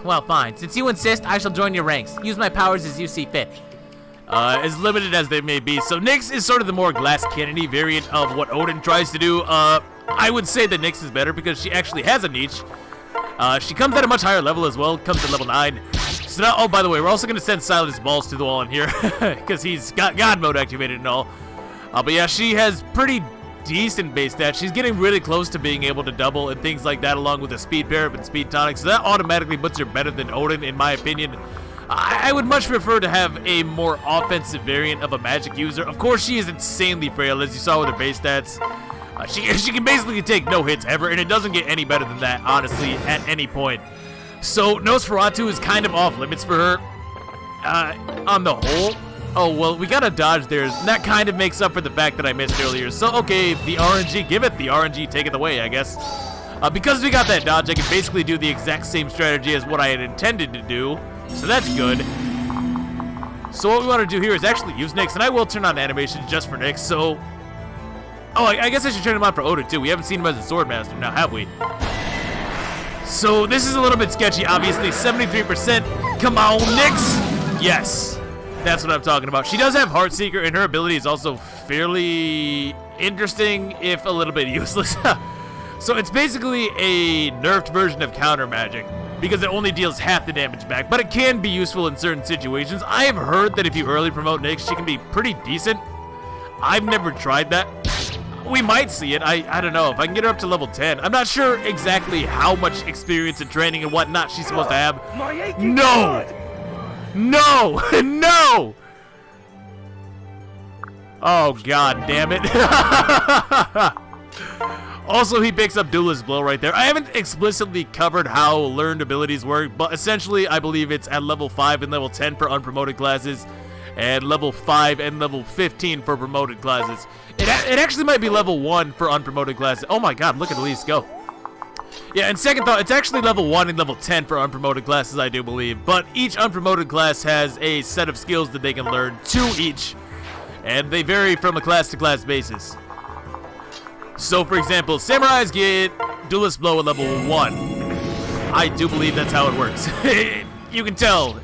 Well, fine. Since you insist, I shall join your ranks. Use my powers as you see fit. As limited as they may be. So Nyx is sort of the more glass cannon-y variant of what Odin tries to do. I would say that Nyx is better because she actually has a niche. She comes at a much higher level as well. Comes at level 9. So now, oh, by the way, we're also going to send Silas balls to the wall in here because he's got God mode activated and all. But yeah, she has pretty decent base stats. She's getting really close to being able to double and things like that, along with the speed parrot and speed tonic, so that automatically puts her better than Odin, in my opinion. I would much prefer to have a more offensive variant of a magic user. Of course, she is insanely frail, as you saw with her base stats. She can basically take no hits ever, and it doesn't get any better than that, honestly, at any point. So Nosferatu is kind of off limits for her on the whole. Oh, well, we got a dodge there, and that kind of makes up for the fact that I missed earlier. So, okay, the RNG, give it the RNG, take it away, I guess. Because we got that dodge, I can basically do the exact same strategy as what I had intended to do. So that's good. So what we want to do here is actually use Nyx, and I will turn on animations just for Nyx, so... Oh, I guess I should turn him on for Odin, too. We haven't seen him as a Swordmaster now, have we? So this is a little bit sketchy, obviously. 73%. Come on, Nyx! Yes. That's what I'm talking about. She does have Heartseeker, and her ability is also fairly interesting, if a little bit useless. So it's basically a nerfed version of counter magic, because it only deals half the damage back, but it can be useful in certain situations. I have heard that if you early promote Nyx, she can be pretty decent. I've never tried that. We might see it. I don't know. If I can get her up to level 10. I'm not sure exactly how much experience and training and whatnot she's supposed to have. No! No! No! Oh, god damn it. Also, he picks up Duelist Blow right there. I haven't explicitly covered how learned abilities work, but essentially, I believe it's at level 5 and level 10 for unpromoted classes, and level 5 and level 15 for promoted classes. It actually might be level 1 for unpromoted classes. Oh my god, look at Elise go. Yeah, and second thought, it's actually level 1 and level 10 for unpromoted classes, I do believe. But each unpromoted class has a set of skills that they can learn, 2 each, and they vary from a class-to-class basis. So, for example, Samurais get Duelist Blow at level 1. I do believe that's how it works. You can tell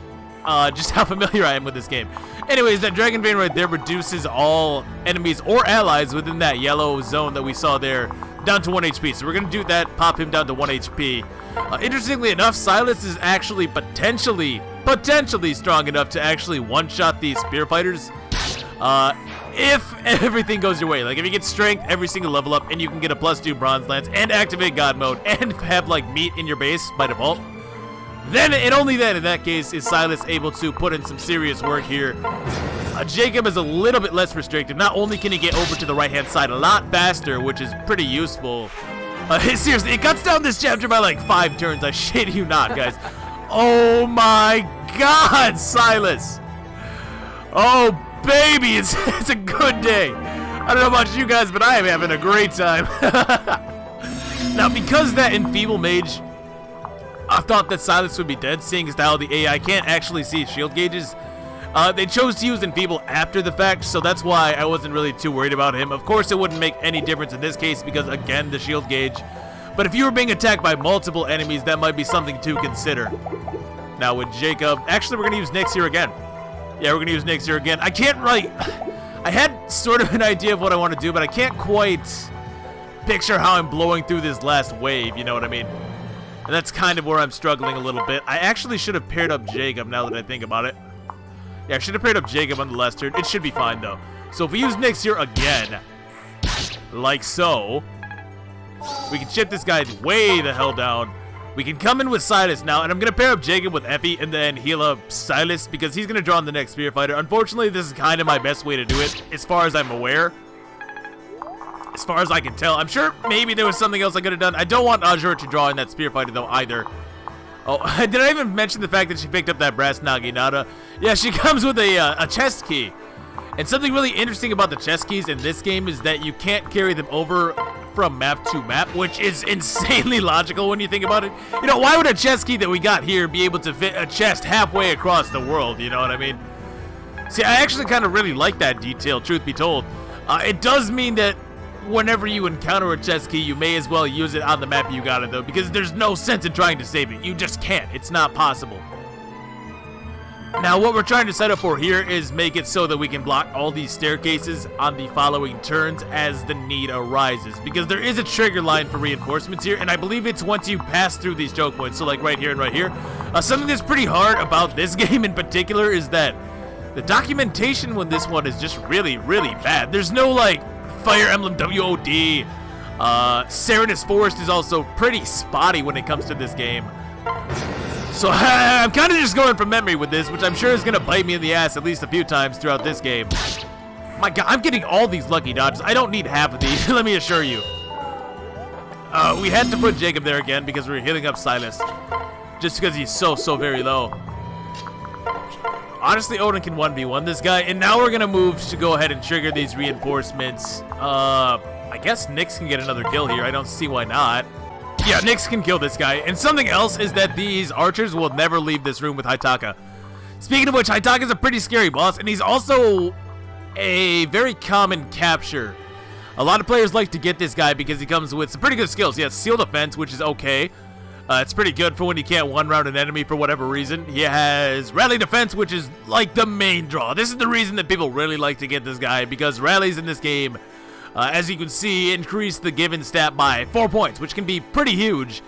just how familiar I am with this game. Anyways, that Dragon Vein right there reduces all enemies or allies within that yellow zone that we saw there down to 1 HP. So we're going to do that, pop him down to 1 HP. Interestingly enough, Silas is actually potentially strong enough to actually one-shot these spear fighters. If everything goes your way, like if you get strength every single level up and you can get a +2 bronze lance and activate god mode and have like meat in your base by default, then and only then in that case is Silas able to put in some serious work here. Jacob is a little bit less restricted. Not only can he get over to the right hand side a lot faster, which is pretty useful. Seriously, it cuts down this chapter by like 5 turns. I shit you not, guys. Oh my god, Silas. Oh baby, it's a good day. I don't know about you guys, but I am having a great time. Now, because that Enfeeble Mage, I thought that Silas would be dead, seeing as how the AI can't actually see shield gauges. They chose to use Enfeeble after the fact, so that's why I wasn't really too worried about him. Of course, it wouldn't make any difference in this case because, again, the shield gauge. But if you were being attacked by multiple enemies, that might be something to consider. Now, with Jacob, actually, we're going to use Nyx here again. Yeah, we're going to use Nyx here again. I can't really... I had sort of an idea of what I want to do, but I can't quite picture how I'm blowing through this last wave, you know what I mean? And that's kind of where I'm struggling a little bit. I actually should have paired up Jacob now that I think about it. Yeah, I should have paired up Jacob on the last turn. It should be fine, though. So if we use Nyx here again, like so, we can chip this guy way the hell down. We can come in with Silas now, and I'm going to pair up Jacob with Effie and then heal up Silas because he's going to draw on the next Spear Fighter. Unfortunately, this is kind of my best way to do it, as far as I'm aware. As far as I can tell. I'm sure maybe there was something else I could have done. I don't want Azure to draw in that Spear Fighter, though, either. Oh, did I even mention the fact that she picked up that Brass Naginata? Yeah, she comes with a chest key. And something really interesting about the chest keys in this game is that you can't carry them over from map to map, which is insanely logical when you think about it. You know, why would a chest key that we got here be able to fit a chest halfway across the world, you know what I mean? See, I actually kind of really like that detail, truth be told. It does mean that whenever you encounter a chest key, you may as well use it on the map you got it, though, because there's no sense in trying to save it. You just can't. It's not possible. Now, what we're trying to set up for here is make it so that we can block all these staircases on the following turns as the need arises, because there is a trigger line for reinforcements here, and I believe it's once you pass through these choke points, so like right here and right here. Something that's pretty hard about this game in particular is that the documentation when this one is just really, really bad. There's no, like, Fire Emblem WOD. Serenus Forest is also pretty spotty when it comes to this game. So I'm kind of just going from memory with this, which I'm sure is going to bite me in the ass at least a few times throughout this game. My god, I'm getting all these lucky dodges. I don't need half of these, let me assure you. We had to put Jacob there again because we were healing up Silas. Just because he's so very low. Honestly, Odin can 1v1 this guy. And now we're going to move to go ahead and trigger these reinforcements. I guess Nyx can get another kill here. I don't see why not. Yeah, Nyx can kill this guy. And something else is that these archers will never leave this room with Haitaka. Speaking of which, Haitaka's a pretty scary boss. And he's also a very common capture. A lot of players like to get this guy because he comes with some pretty good skills. He has Seal Defense, which is okay. It's pretty good for when you can't one-round an enemy for whatever reason. He has Rally Defense, which is like the main draw. This is the reason that people really like to get this guy, because rallies in this game, as you can see, increase the given stat by 4 points, which can be pretty huge,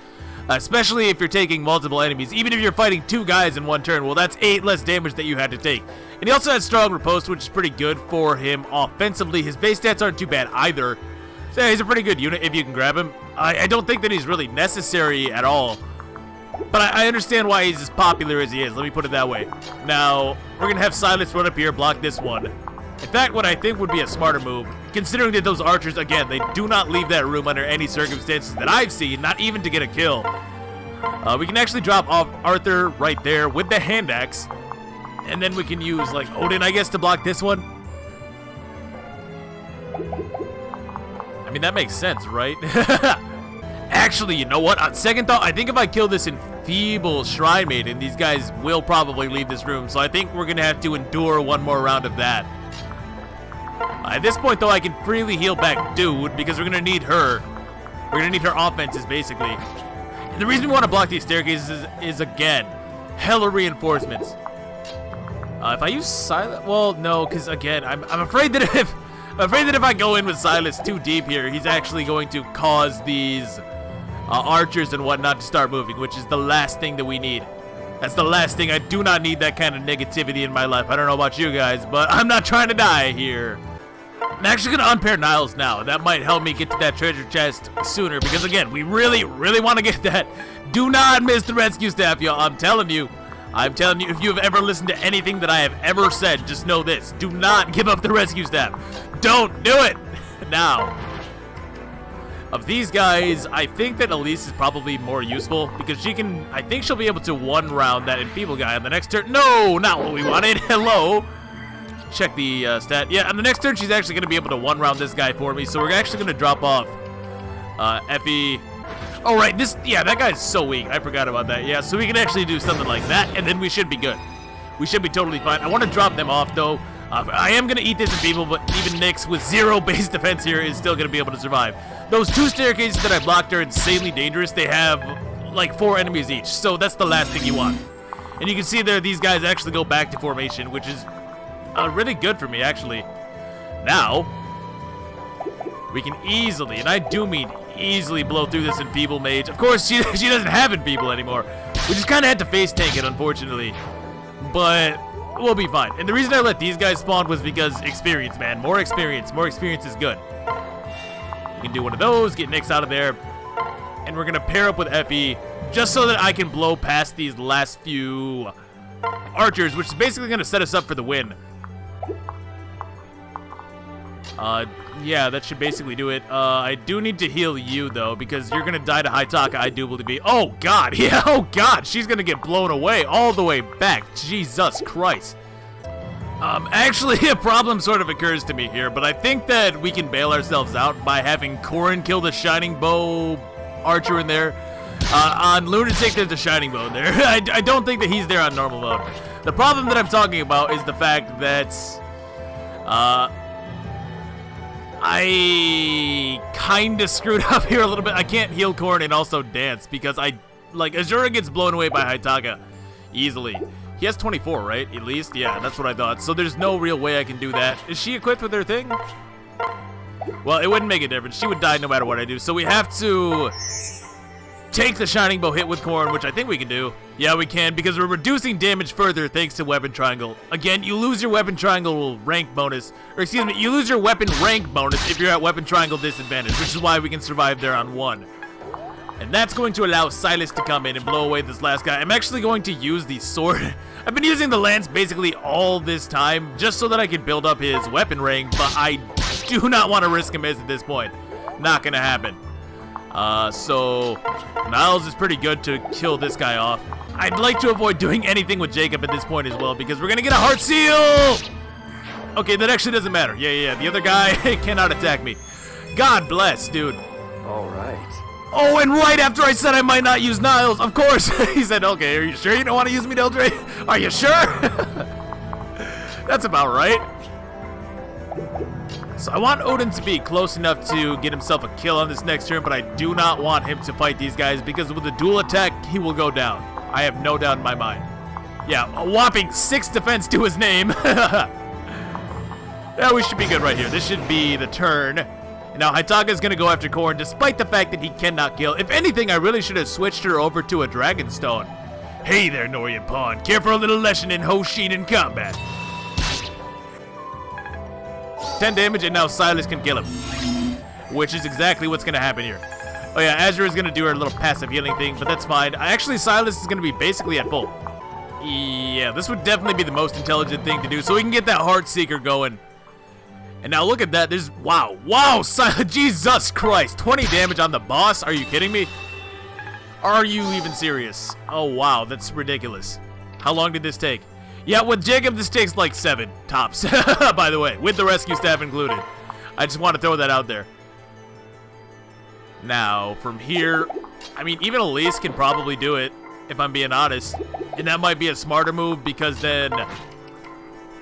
especially if you're taking multiple enemies. Even if you're fighting 2 guys in one turn, well, that's 8 less damage that you had to take. And he also has Strong Riposte, which is pretty good for him offensively. His base stats aren't too bad either. So yeah, he's a pretty good unit if you can grab him. I don't think that he's really necessary at all. But I understand why he's as popular as he is. Let me put it that way. Now, we're going to have Silas run up here, block this one. In fact, what I think would be a smarter move, considering that those archers, again, they do not leave that room under any circumstances that I've seen, not even to get a kill. We can actually drop off Arthur right there with the hand axe. And then we can use, like, Odin, I guess, to block this one. I mean, that makes sense, right? Actually, you know what? On second thought, I think if I kill this Enfeeble Shrine Maiden, these guys will probably leave this room. So I think we're going to have to endure one more round of that. At this point, though, I can freely heal back Dude because we're going to need her. We're going to need her offenses, basically. And the reason we want to block these staircases is again, hella reinforcements. If I use Silent... Well, no, because, again, I'm afraid that if I go in with Silas too deep here, he's actually going to cause these archers and whatnot to start moving, which is the last thing that we need. That's the last thing. I do not need that kind of negativity in my life. I don't know about you guys, but I'm not trying to die here. I'm actually going to unpair Niles now. That might help me get to that treasure chest sooner, because, again, we really want to get that. Do not miss the rescue staff, y'all. I'm telling you, if you have ever listened to anything that I have ever said, just know this. Do not give up the rescue staff. Don't do it! Now, of these guys, I think that Elise is probably more useful because she can, I think she'll be able to one-round that Enfeeble guy on the next turn. No, not what we wanted. Hello. Check the stat. Yeah, on the next turn, she's actually going to be able to one-round this guy for me, so we're actually going to drop off Effie. Oh, right, that guy's so weak. I forgot about that. Yeah, so we can actually do something like that, and then we should be good. We should be totally fine. I want to drop them off, though. I am going to eat this Enfeeble, but even Nyx with 0 base defense here is still going to be able to survive. Those 2 staircases that I blocked are insanely dangerous. They have, like, 4 enemies each, so that's the last thing you want. And you can see there, these guys actually go back to formation, which is really good for me, actually. Now, we can easily, and I do mean easily, blow through this Enfeeble mage. Of course, she doesn't have Enfeeble anymore. We just kind of had to face tank it, unfortunately. But we'll be fine. And the reason I let these guys spawn was because experience, man. More experience is good. We can do one of those, get Nyx out of there. And we're going to pair up with Effie just so that I can blow past these last few archers, which is basically going to set us up for the win. Yeah, that should basically do it. I do need to heal you, though, because you're going to die to Haitaka, I do believe. Oh, God. Yeah, oh, God. She's going to get blown away all the way back. Jesus Christ. Actually, a problem sort of occurs to me here, but I think that we can bail ourselves out by having Corrin kill the Shining Bow archer in there. On Lunatic, there's a Shining Bow in there. I don't think that he's there on normal mode. The problem that I'm talking about is the fact that, I kind of screwed up here a little bit. I can't heal Corrin and also dance because Azura gets blown away by Haitaka easily. He has 24, right? At least? Yeah, that's what I thought. So there's no real way I can do that. Is she equipped with her thing? Well, it wouldn't make a difference. She would die no matter what I do. So we have to take the Shining Bow hit with Corrin, which I think we can do. Yeah, we can, because we're reducing damage further thanks to Weapon Triangle. Again, you lose your Weapon Triangle rank bonus, or excuse me, you lose your Weapon rank bonus if you're at Weapon Triangle disadvantage, which is why we can survive there on 1. And that's going to allow Silas to come in and blow away this last guy. I'm actually going to use the sword. I've been using the lance basically all this time, just so that I can build up his weapon rank, but I do not want to risk a miss at this point. Not gonna happen. So Niles is pretty good to kill this guy off. I'd like to avoid doing anything with Jacob at this point as well, because we're gonna get a heart seal! Okay, that actually doesn't matter. Yeah, the other guy cannot attack me. God bless, dude. All right. Oh, and right after I said I might not use Niles, of course, he said, okay, are you sure you don't want to use me, Dildre? Are you sure? That's about right. So I want Odin to be close enough to get himself a kill on this next turn, but I do not want him to fight these guys, because with a dual attack, he will go down. I have no doubt in my mind. Yeah, a whopping 6 defense to his name. Yeah, we should be good right here. This should be the turn. Now, Hayataka's going to go after Corrin, despite the fact that he cannot kill. If anything, I really should have switched her over to a Dragonstone. Hey there, Nohrian Pawn. Care for a little lesson in Hoshin combat? 10 damage, and now Silas can kill him. Which is exactly what's going to happen here. Oh yeah, Azure is going to do her little passive healing thing, but that's fine. Actually, Silas is going to be basically at full. Yeah, this would definitely be the most intelligent thing to do, so we can get that Heart Seeker going. And now look at that, there's, wow, Jesus Christ, 20 damage on the boss, are you kidding me? Are you even serious? Oh wow, that's ridiculous. How long did this take? Yeah, with Jacob, this takes like 7 tops, by the way, with the rescue staff included. I just want to throw that out there. Now, from here, I mean, even Elise can probably do it, if I'm being honest. And that might be a smarter move, because then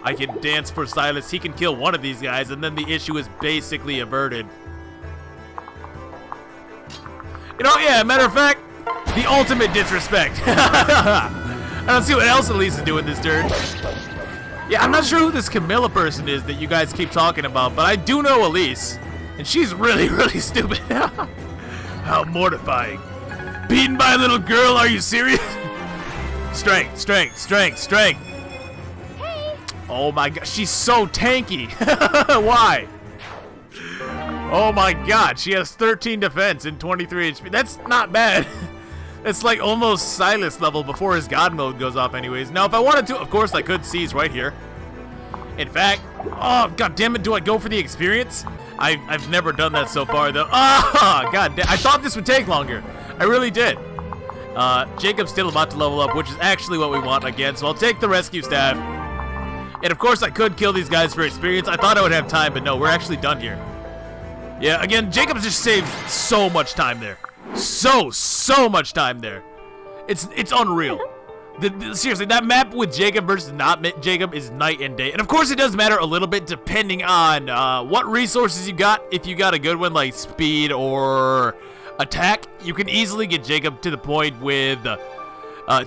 I can dance for Silas. He can kill one of these guys, and then the issue is basically averted. You know, yeah, matter of fact, the ultimate disrespect. I don't see what else Elise is doing this turn. Yeah, I'm not sure who this Camilla person is that you guys keep talking about, but I do know Elise, and she's really, really stupid. How mortifying. Beaten by a little girl, are you serious? Strength. Oh my god, she's so tanky. Why? Oh my god, she has 13 defense and 23 HP. That's not bad. It's like almost Silas level before his god mode goes off anyways. Now, if I wanted to, of course, I could seize right here. In fact, oh, god damn it, do I go for the experience? I've never done that so far, though. Ah, god damn, I thought this would take longer. I really did. Jacob's still about to level up, which is actually what we want again, so I'll take the rescue staff. And of course, I could kill these guys for experience. I thought I would have time, but no, we're actually done here. Yeah, again, Jacob's just saved so much time there. So much time there. It's unreal. Seriously, that map with Jacob versus not Jacob is night and day. And of course, it does matter a little bit depending on what resources you got. If you got a good one like speed or attack, you can easily get Jacob to the point with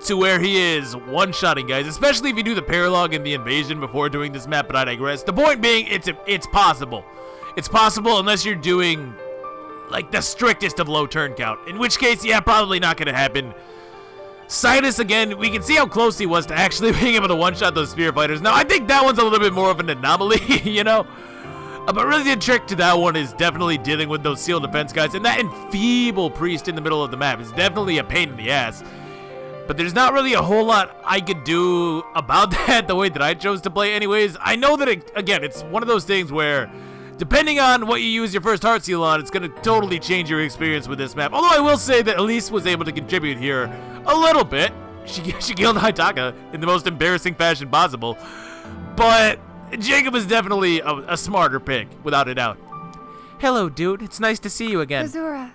to where he is one-shotting guys, especially if you do the paralog and the invasion before doing this map, but I digress. The point being, it's possible. It's possible unless you're doing like the strictest of low turn count, in which case, yeah, probably not going to happen. Silas, again, we can see how close he was to actually being able to one-shot those spear fighters. Now, I think that one's a little bit more of an anomaly, you know? But really the trick to that one is definitely dealing with those seal defense guys, and that enfeeble priest in the middle of the map is definitely a pain in the ass. But there's not really a whole lot I could do about that the way that I chose to play anyways. I know that, again, it's one of those things where depending on what you use your first heart seal on, it's going to totally change your experience with this map. Although I will say that Elise was able to contribute here a little bit. She killed Hayataka in the most embarrassing fashion possible. But Jacob is definitely a smarter pick, without a doubt. Hello, dude. It's nice to see you again. Azura.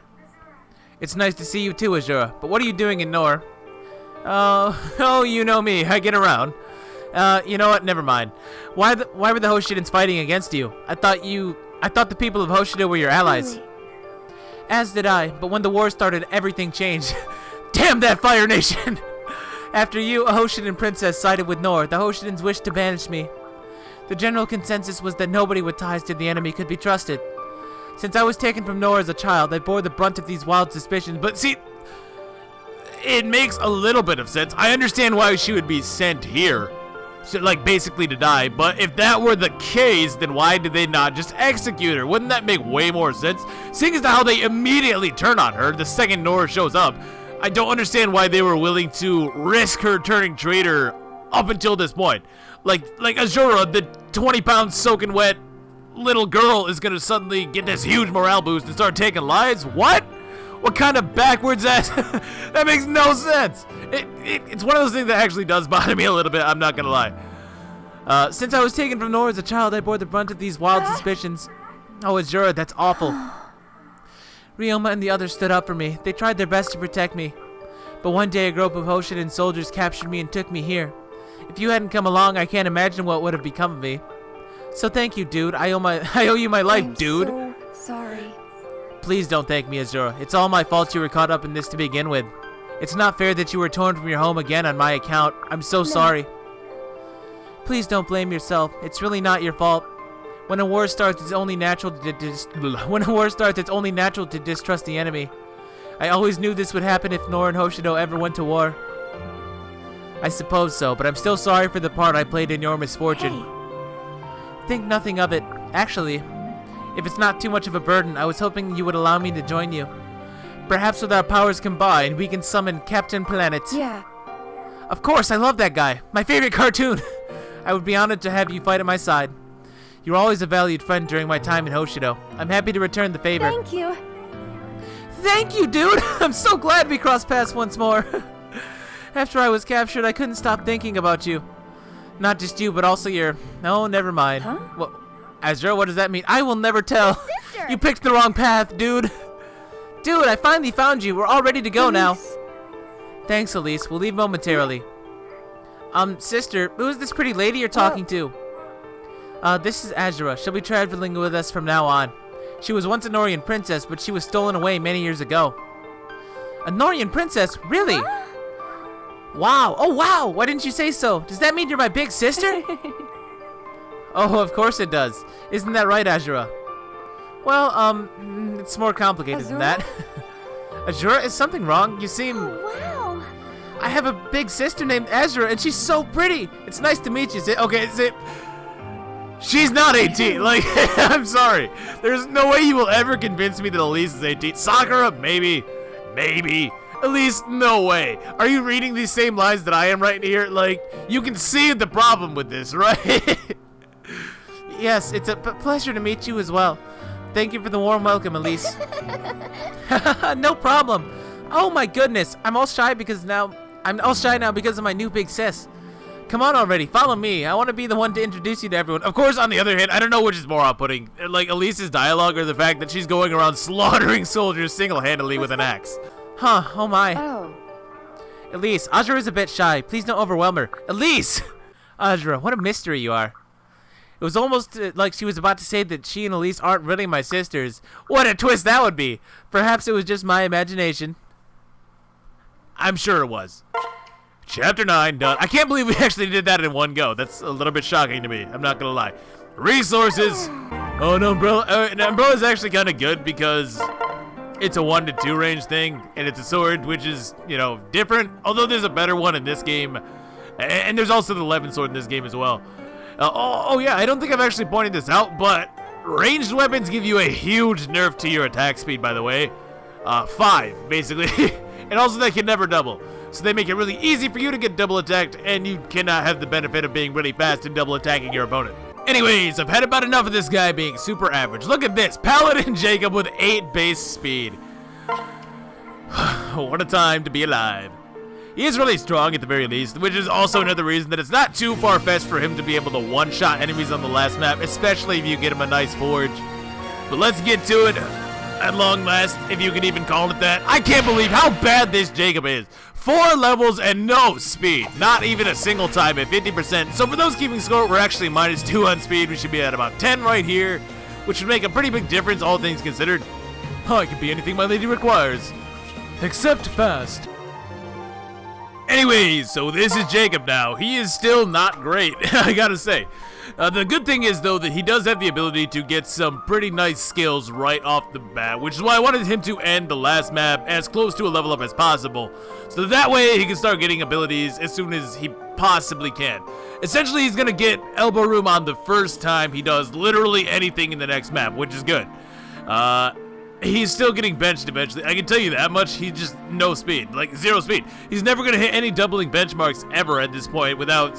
It's nice to see you too, Azura. But what are you doing in Nohr? Oh, you know me. I get around. You know what? Never mind. Why were the Hoshidans fighting against you? I thought the people of Hoshida were your allies. Really? As did I, but when the war started, everything changed. Damn that Fire Nation! After you, a Hoshidan princess sided with Nohr, the Hoshidans wished to banish me. The general consensus was that nobody with ties to the enemy could be trusted. Since I was taken from Nohr as a child, I bore the brunt of these wild suspicions, but see, it makes a little bit of sense. I understand why she would be sent here. So, like, basically to die, but if that were the case, then why did they not just execute her? Wouldn't that make way more sense? Seeing as to how they immediately turn on her the second Nohr shows up, I don't understand why they were willing to risk her turning traitor up until this point. Like Azura, the 20-pound soaking wet little girl is gonna suddenly get this huge morale boost and start taking lives? What? What kind of backwards ass? That makes no sense. It's one of those things that actually does bother me a little bit, I'm not gonna lie. Since I was taken from Nohr as a child, I bore the brunt of these wild suspicions. Oh, Azura, that's awful. Ryoma and the others stood up for me. They tried their best to protect me. But one day a group of Hoshidan soldiers captured me and took me here. If you hadn't come along, I can't imagine what would have become of me. So thank you, dude. I owe you my life, dude. I'm so sorry. Please don't thank me, Azura. It's all my fault you were caught up in this to begin with. It's not fair that you were torn from your home again on my account. I'm so sorry. Please don't blame yourself. It's really not your fault. When a war starts, it's only natural to distrust the enemy. I always knew this would happen if Nohr and Hoshido ever went to war. I suppose so, but I'm still sorry for the part I played in your misfortune. Think nothing of it. Actually, if it's not too much of a burden, I was hoping you would allow me to join you. Perhaps with our powers combined, we can summon Captain Planet. Yeah. Of course, I love that guy. My favorite cartoon. I would be honored to have you fight at my side. You were always a valued friend during my time in Hoshido. I'm happy to return the favor. Thank you. Thank you, dude! I'm so glad we crossed paths once more. After I was captured, I couldn't stop thinking about you. Not just you, but also your... Oh, never mind. Huh? Well, Azura, what does that mean? I will never tell. Sister! You picked the wrong path, dude. Dude, I finally found you. We're all ready to go now. Elise. Thanks, Elise. We'll leave momentarily. Sister, who is this pretty lady you're talking to? This is Azura. She'll be traveling with us from now on. She was once a Nohrian princess, but she was stolen away many years ago. A Nohrian princess? Really? Wow. Oh, wow. Why didn't you say so? Does that mean you're my big sister? Oh, of course it does. Isn't that right, Azura? Well, it's more complicated than that. Azura, is something wrong? You seem... Wow. I have a big sister named Azura, and she's so pretty. It's nice to meet you. She's not 18. Like, I'm sorry. There's no way you will ever convince me that Elise is 18. Sakura, maybe. Maybe. Elise, no way. Are you reading these same lines that I am right here? Like, you can see the problem with this, right? Yes, it's a pleasure to meet you as well. Thank you for the warm welcome, Elise. No problem. Oh my goodness, I'm all shy now because of my new big sis. Come on already, follow me. I want to be the one to introduce you to everyone. Of course, on the other hand, I don't know which is more off-putting, like Elise's dialogue or the fact that she's going around slaughtering soldiers single-handedly with an axe. Huh, oh my. Oh. Elise, Azura is a bit shy. Please don't overwhelm her. Elise! Azura, what a mystery you are. It was almost like she was about to say that she and Elise aren't really my sisters. What a twist that would be. Perhaps it was just my imagination. I'm sure it was. Chapter 9 done. I can't believe we actually did that in one go. That's a little bit shocking to me. I'm not gonna lie. Resources. Oh, an umbrella. An umbrella is actually kind of good because it's a 1 to 2 range thing, and it's a sword, which is, you know, different. Although there's a better one in this game, and there's also the 11 sword in this game as well. Oh yeah, I don't think I've actually pointed this out, but ranged weapons give you a huge nerf to your attack speed, by the way. 5, basically. And also they can never double. So they make it really easy for you to get double attacked, and you cannot have the benefit of being really fast and double attacking your opponent. Anyways, I've had about enough of this guy being super average. Look at this, Paladin Jacob with 8 base speed. What a time to be alive. He is really strong at the very least, which is also another reason that it's not too far-fetched for him to be able to one-shot enemies on the last map, especially if you get him a nice forge. But let's get to it. At long last, if you can even call it that. I can't believe how bad this Jacob is. 4 levels and no speed. Not even a single time at 50%. So for those keeping score, we're actually -2 on speed. We should be at about 10 right here, which would make a pretty big difference, all things considered. I can be anything my lady requires. Except fast. Anyways, so this is Jacob now. He is still not great, I gotta say. The good thing is, though, that he does have the ability to get some pretty nice skills right off the bat, which is why I wanted him to end the last map as close to a level up as possible, so that way he can start getting abilities as soon as he possibly can. Essentially, he's gonna get elbow room on the first time he does literally anything in the next map, which is good. He's still getting benched eventually. I can tell you that much. He's just no speed, like 0 speed. He's never gonna hit any doubling benchmarks ever at this point without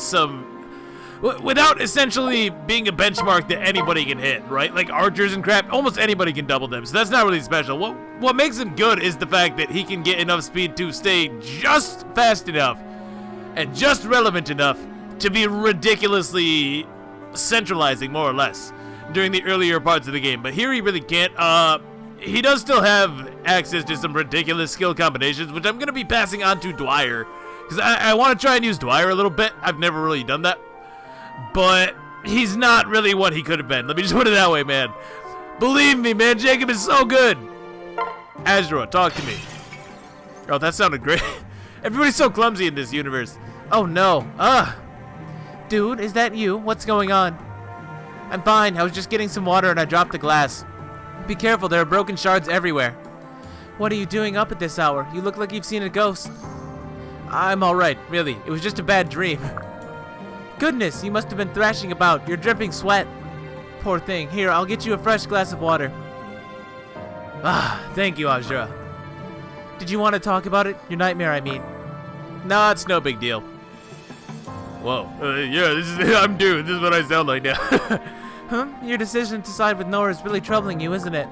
essentially being a benchmark that anybody can hit, right? Like archers and crap, almost anybody can double them, so that's not really special. What makes him good is the fact that he can get enough speed to stay just fast enough and just relevant enough to be ridiculously centralizing, more or less, during the earlier parts of the game. But here he really can't. He does still have access to some ridiculous skill combinations, which I'm going to be passing on to Dwyer, because I want to try and use Dwyer a little bit. I've never really done that. But he's not really what he could have been. Let me just put it that way, man. Believe me, man, Jacob is so good. Azura, talk to me. Oh, that sounded great. Everybody's so clumsy in this universe. Oh no. Dude, is that you? What's going on? I'm fine. I was just getting some water and I dropped the glass. Be careful, there are broken shards everywhere. What are you doing up at this hour? You look like you've seen a ghost. I'm alright, really. It was just a bad dream. Goodness, you must have been thrashing about. You're dripping sweat. Poor thing. Here, I'll get you a fresh glass of water. Thank you, Azura. Did you want to talk about it? Your nightmare, I mean. No, it's no big deal. Whoa. Yeah, I'm due. This is what I sound like now. Your decision to side with Nohr is really troubling you, isn't it?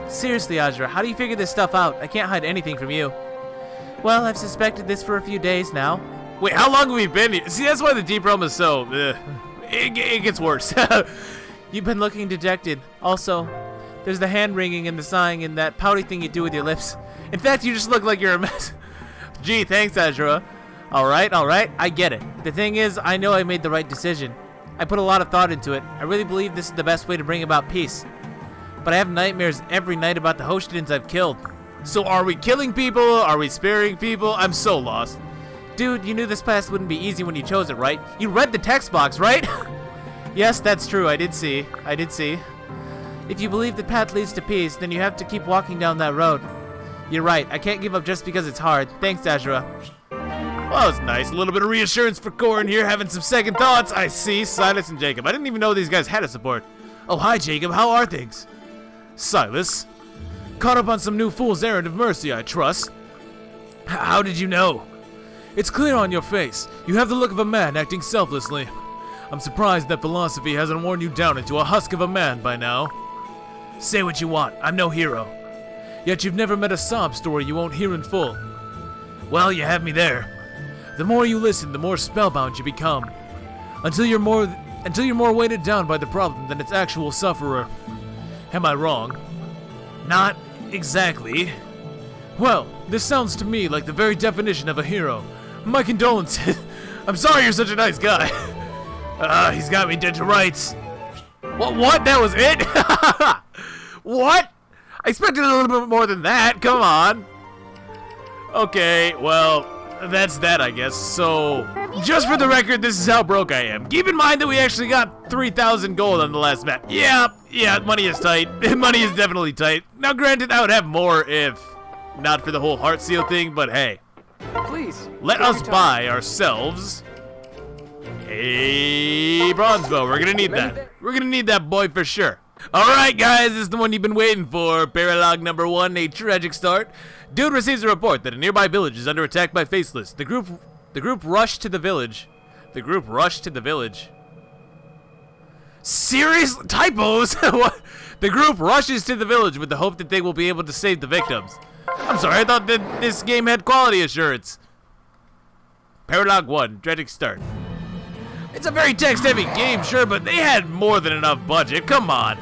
Seriously, Azura, how do you figure this stuff out? I can't hide anything from you. Well, I've suspected this for a few days now. Wait, how long have we been here? See, that's why the Deep Realm is so... It gets worse. You've been looking dejected. Also, there's the hand-wringing and the sighing and that pouty thing you do with your lips. In fact, you just look like you're a mess. Gee, thanks, Azura. Alright, I get it. The thing is, I know I made the right decision. I put a lot of thought into it. I really believe this is the best way to bring about peace. But I have nightmares every night about the Hoshtins I've killed. So are we killing people? Are we sparing people? I'm so lost. Dude, you knew this path wouldn't be easy when you chose it, right? You read the text box, right? Yes, that's true. I did see. If you believe the path leads to peace, then you have to keep walking down that road. You're right. I can't give up just because it's hard. Thanks, Azura. Well, that was nice. A little bit of reassurance for Corrin here, having some second thoughts. I see. Silas and Jacob. I didn't even know these guys had a support. Oh, hi, Jacob. How are things? Silas. Caught up on some new fool's errand of mercy, I trust. How did you know? It's clear on your face. You have the look of a man acting selflessly. I'm surprised that philosophy hasn't worn you down into a husk of a man by now. Say what you want. I'm no hero. Yet you've never met a sob story you won't hear in full. Well, you have me there. The more you listen, the more spellbound you become. Until you're more weighted down by the problem than its actual sufferer. Am I wrong? Not exactly. Well, this sounds to me like the very definition of a hero. My condolences. I'm sorry you're such a nice guy. He's got me dead to rights. What? That was it? What? I expected a little bit more than that. Come on. Okay, well, that's that, I guess. So, just for the record, this is how broke I am. Keep in mind that we actually got 3,000 gold on the last map. Yeah, money is tight. Money is definitely tight. Now, granted, I would have more if not for the whole heart seal thing, but hey. Please. Let us buy ourselves a bronze bow. We're gonna need that. We're gonna need that boy for sure. Alright guys, this is the one you've been waiting for. Paralog number 1, a tragic start. Dude receives a report that a nearby village is under attack by Faceless. The group rushed to the village. Serious typos? What? The group rushes to the village with the hope that they will be able to save the victims. I'm sorry, I thought that this game had quality assurance. Paralog 1, tragic start. It's a very text-heavy game, sure, but they had more than enough budget. Come on.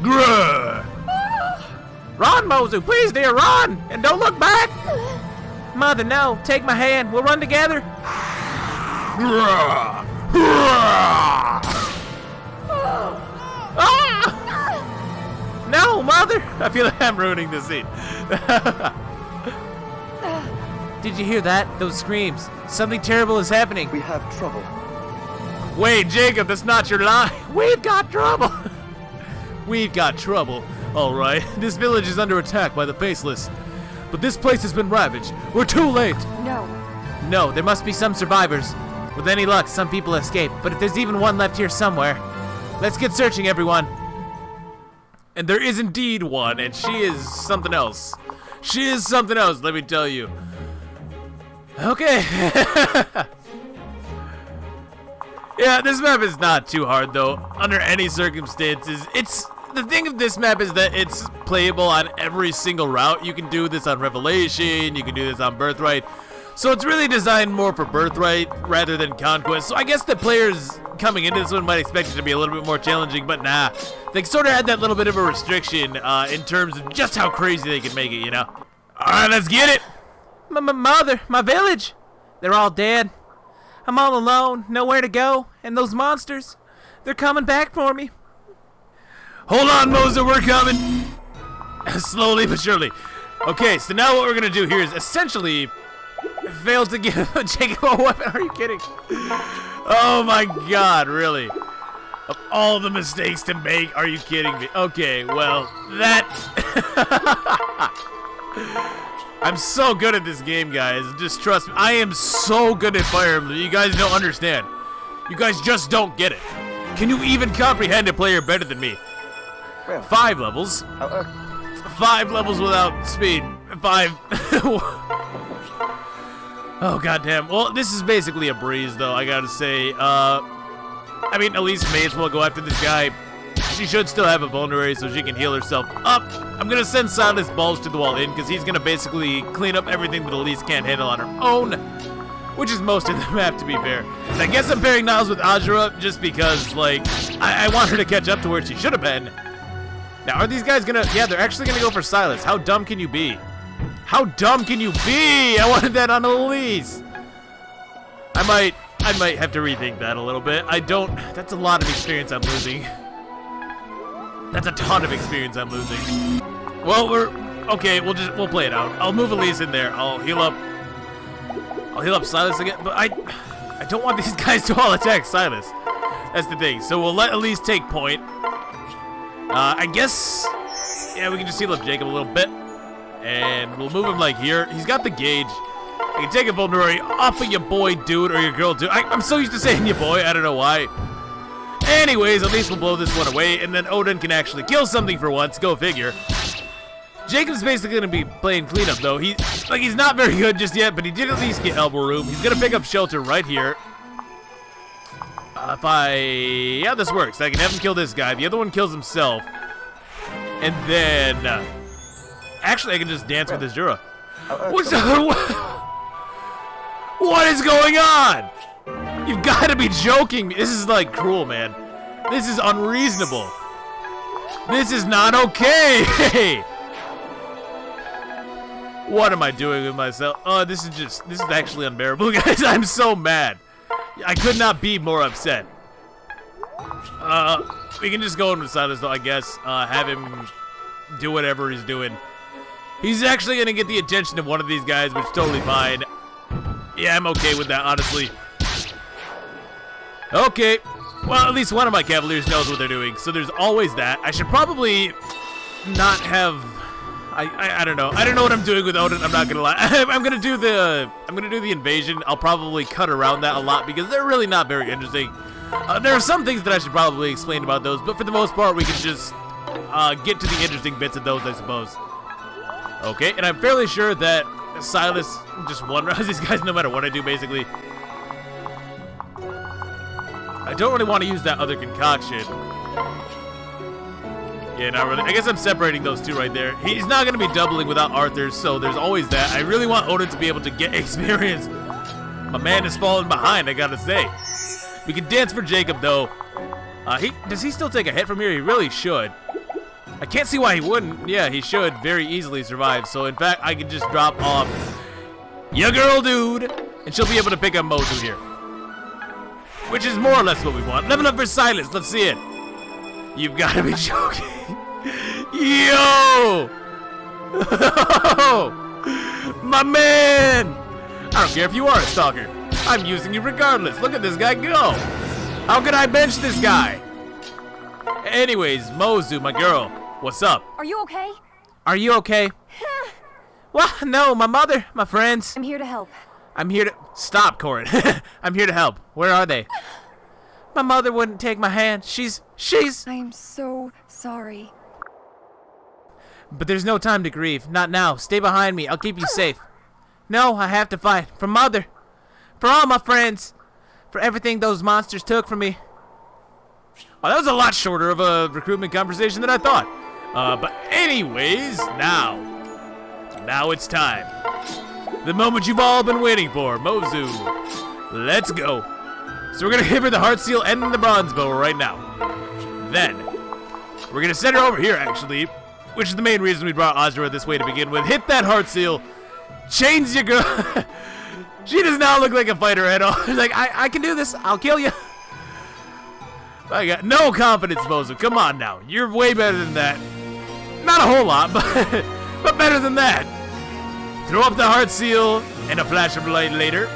Grrr. Run, Mozu, please, dear, run! And don't look back! Mother, no. Take my hand. We'll run together. Grrr. Grrr. Ah! No, Mother! I feel like I'm ruining the scene. Did you hear that? Those screams. Something terrible is happening. We have trouble. Wait, Jacob, that's not your line. We've got trouble. We've got trouble. Alright, this village is under attack by the Faceless. But this place has been ravaged. We're too late. No. No, there must be some survivors. With any luck, some people escape. But if there's even one left here somewhere, let's get searching, everyone. And there is indeed one, and she is something else. She is something else, let me tell you. Okay. Yeah, this map is not too hard, though, under any circumstances. The thing of this map is that it's playable on every single route. You can do this on Revelation, you can do this on Birthright. So it's really designed more for Birthright rather than Conquest. So I guess the players coming into this one might expect it to be a little bit more challenging, but nah. They sort of had that little bit of a restriction in terms of just how crazy they can make it, you know? Alright, let's get it! Mother, my village. They're all dead. I'm all alone, nowhere to go, and those monsters, they're coming back for me. Hold on, Moser, we're coming! Slowly but surely. Okay, so now what we're gonna do here is essentially fail to give Jacob a weapon. Are you kidding? Oh my god, really? Of all the mistakes to make, are you kidding me? Okay, well, that... I'm so good at this game, guys. Just trust me. I am so good at Fire Emblem. You guys don't understand. You guys just don't get it. Can you even comprehend a player better than me? 5 levels. 5 levels without speed. 5. Oh, goddamn. Well, this is basically a breeze, though, I gotta say. I mean, at least may as well go after this guy. She should still have a vulnerary so she can heal herself up. I'm gonna send Silas balls to the wall in because he's gonna basically clean up everything that Elise can't handle on her own, which is most of the map, to be fair. And I guess I'm pairing Niles with Azura just because, like, I want her to catch up to where she should have been. Now, are these guys gonna... Yeah, they're actually gonna go for Silas. How dumb can you be? How dumb can you be? I wanted that on Elise. I might have to rethink that a little bit. I don't... That's a lot of experience I'm losing. That's a ton of experience I'm losing. Well, okay, we'll play it out. I'll move Elise in there. I'll heal up Silas again, but I don't want these guys to all attack Silas. That's the thing. So we'll let Elise take point. I guess, yeah, we can just heal up Jacob a little bit. And we'll move him like here. He's got the gauge. I can take a vulnerary off of your boy dude or your girl dude. I'm so used to saying your boy, I don't know why. Anyways, at least we'll blow this one away, and then Odin can actually kill something for once. Go figure. Jacob's basically going to be playing cleanup, though. He's not very good just yet, but he did at least get elbow room. He's going to pick up shelter right here. Yeah, this works. I can have him kill this guy. The other one kills himself. And then... actually, I can just dance with Azura. What is going on? You've got to be joking me. This is, like, cruel, man. This is unreasonable. This is not okay. What am I doing with myself? Oh, this is actually unbearable, guys. I'm so mad. I could not be more upset. We can just go in with Silas, though, I guess. Have him do whatever he's doing. He's actually going to get the attention of one of these guys, which is totally fine. Yeah, I'm okay with that, honestly. Okay. Well, at least one of my Cavaliers knows what they're doing, so there's always that. I should probably not have... I don't know. I don't know what I'm doing with Odin, I'm not gonna lie. I'm gonna do the invasion. I'll probably cut around that a lot because they're really not very interesting. There are some things that I should probably explain about those, but for the most part, we can just get to the interesting bits of those, I suppose. Okay, and I'm fairly sure that Silas just one-rounds these guys no matter what I do, basically. I don't really want to use that other concoction. Yeah, not really. I guess I'm separating those two right there. He's not going to be doubling without Arthur, so there's always that. I really want Odin to be able to get experience. My man is falling behind, I gotta say. We can dance for Jacob, though. Does he still take a hit from here? He really should. I can't see why he wouldn't. Yeah, he should very easily survive. So, in fact, I could just drop off your girl, dude, and she'll be able to pick up Mozu here. Which is more or less what we want. Level up for Silas. Let's see it. You've got to be joking. Yo! My man! I don't care if you are a stalker. I'm using you regardless. Look at this guy go. How could I bench this guy? Anyways, Mozu, my girl, what's up? Are you okay? Are you okay? Well, no, my mother, my friends. I'm here to help. I'm here to... Stop, Corrin. I'm here to help. Where are they? My mother wouldn't take my hand. She's... I am so sorry. But there's no time to grieve. Not now. Stay behind me. I'll keep you safe. No, I have to fight. For Mother. For all my friends. For everything those monsters took from me. Oh, that was a lot shorter of a recruitment conversation than I thought. But anyways, now it's time. The moment you've all been waiting for, Mozu. Let's go. So we're gonna give her the heart seal and the bronze bow right now. Then, we're gonna send her over here actually, which is the main reason we brought Azura this way to begin with. Hit that heart seal. Change your girl. She does not look like a fighter at all. She's like, I can do this. I'll kill you. I got no confidence, Mozu. Come on now. You're way better than that. Not a whole lot, but better than that. Throw up the heart seal and a flash of light later.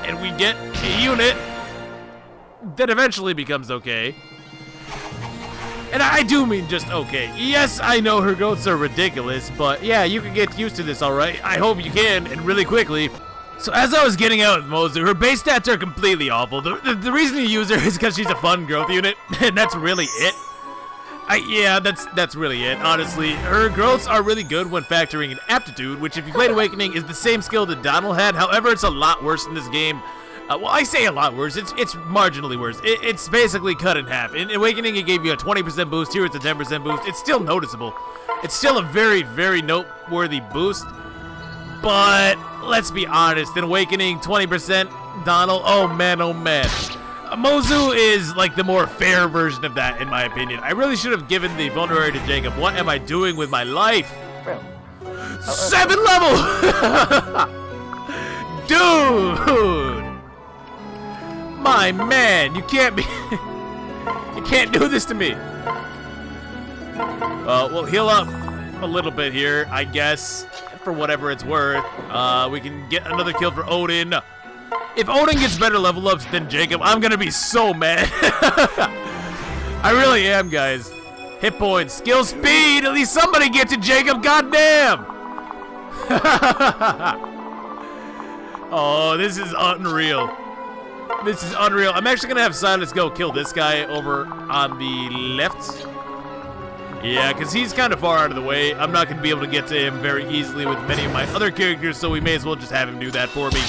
And we get a unit that eventually becomes okay. And I do mean just okay. Yes, I know her goats are ridiculous, but yeah, you can get used to this, alright? I hope you can, and really quickly. So as I was getting out with Mozu, her base stats are completely awful. The reason you use her is because she's a fun growth unit, and that's really it. Yeah, that's really it, honestly. Her growths are really good when factoring in aptitude, which if you played Awakening is the same skill that Donald had. However, it's a lot worse in this game. Well, I say a lot worse. It's marginally worse. It's basically cut in half. In Awakening, it gave you a 20% boost. Here, it's a 10% boost. It's still noticeable. It's still a very, very noteworthy boost. But let's be honest. In Awakening, 20%, Donald, oh man, oh man. Mozu is like the more fair version of that, in my opinion. I really should have given the vulnerability to Jacob. What am I doing with my life? 7 level! Dude! My man, you can't be... you can't do this to me. We'll heal up a little bit here, I guess, for whatever it's worth. We can get another kill for Odin. If Odin gets better level ups than Jacob, I'm gonna be so mad. I really am, guys. Hit points, skill, speed. At least somebody get to Jacob. Goddamn! Oh, this is unreal. This is unreal. I'm actually gonna have Silas go kill this guy over on the left. Yeah, because he's kind of far out of the way. I'm not gonna be able to get to him very easily with many of my other characters, so we may as well just have him do that for me.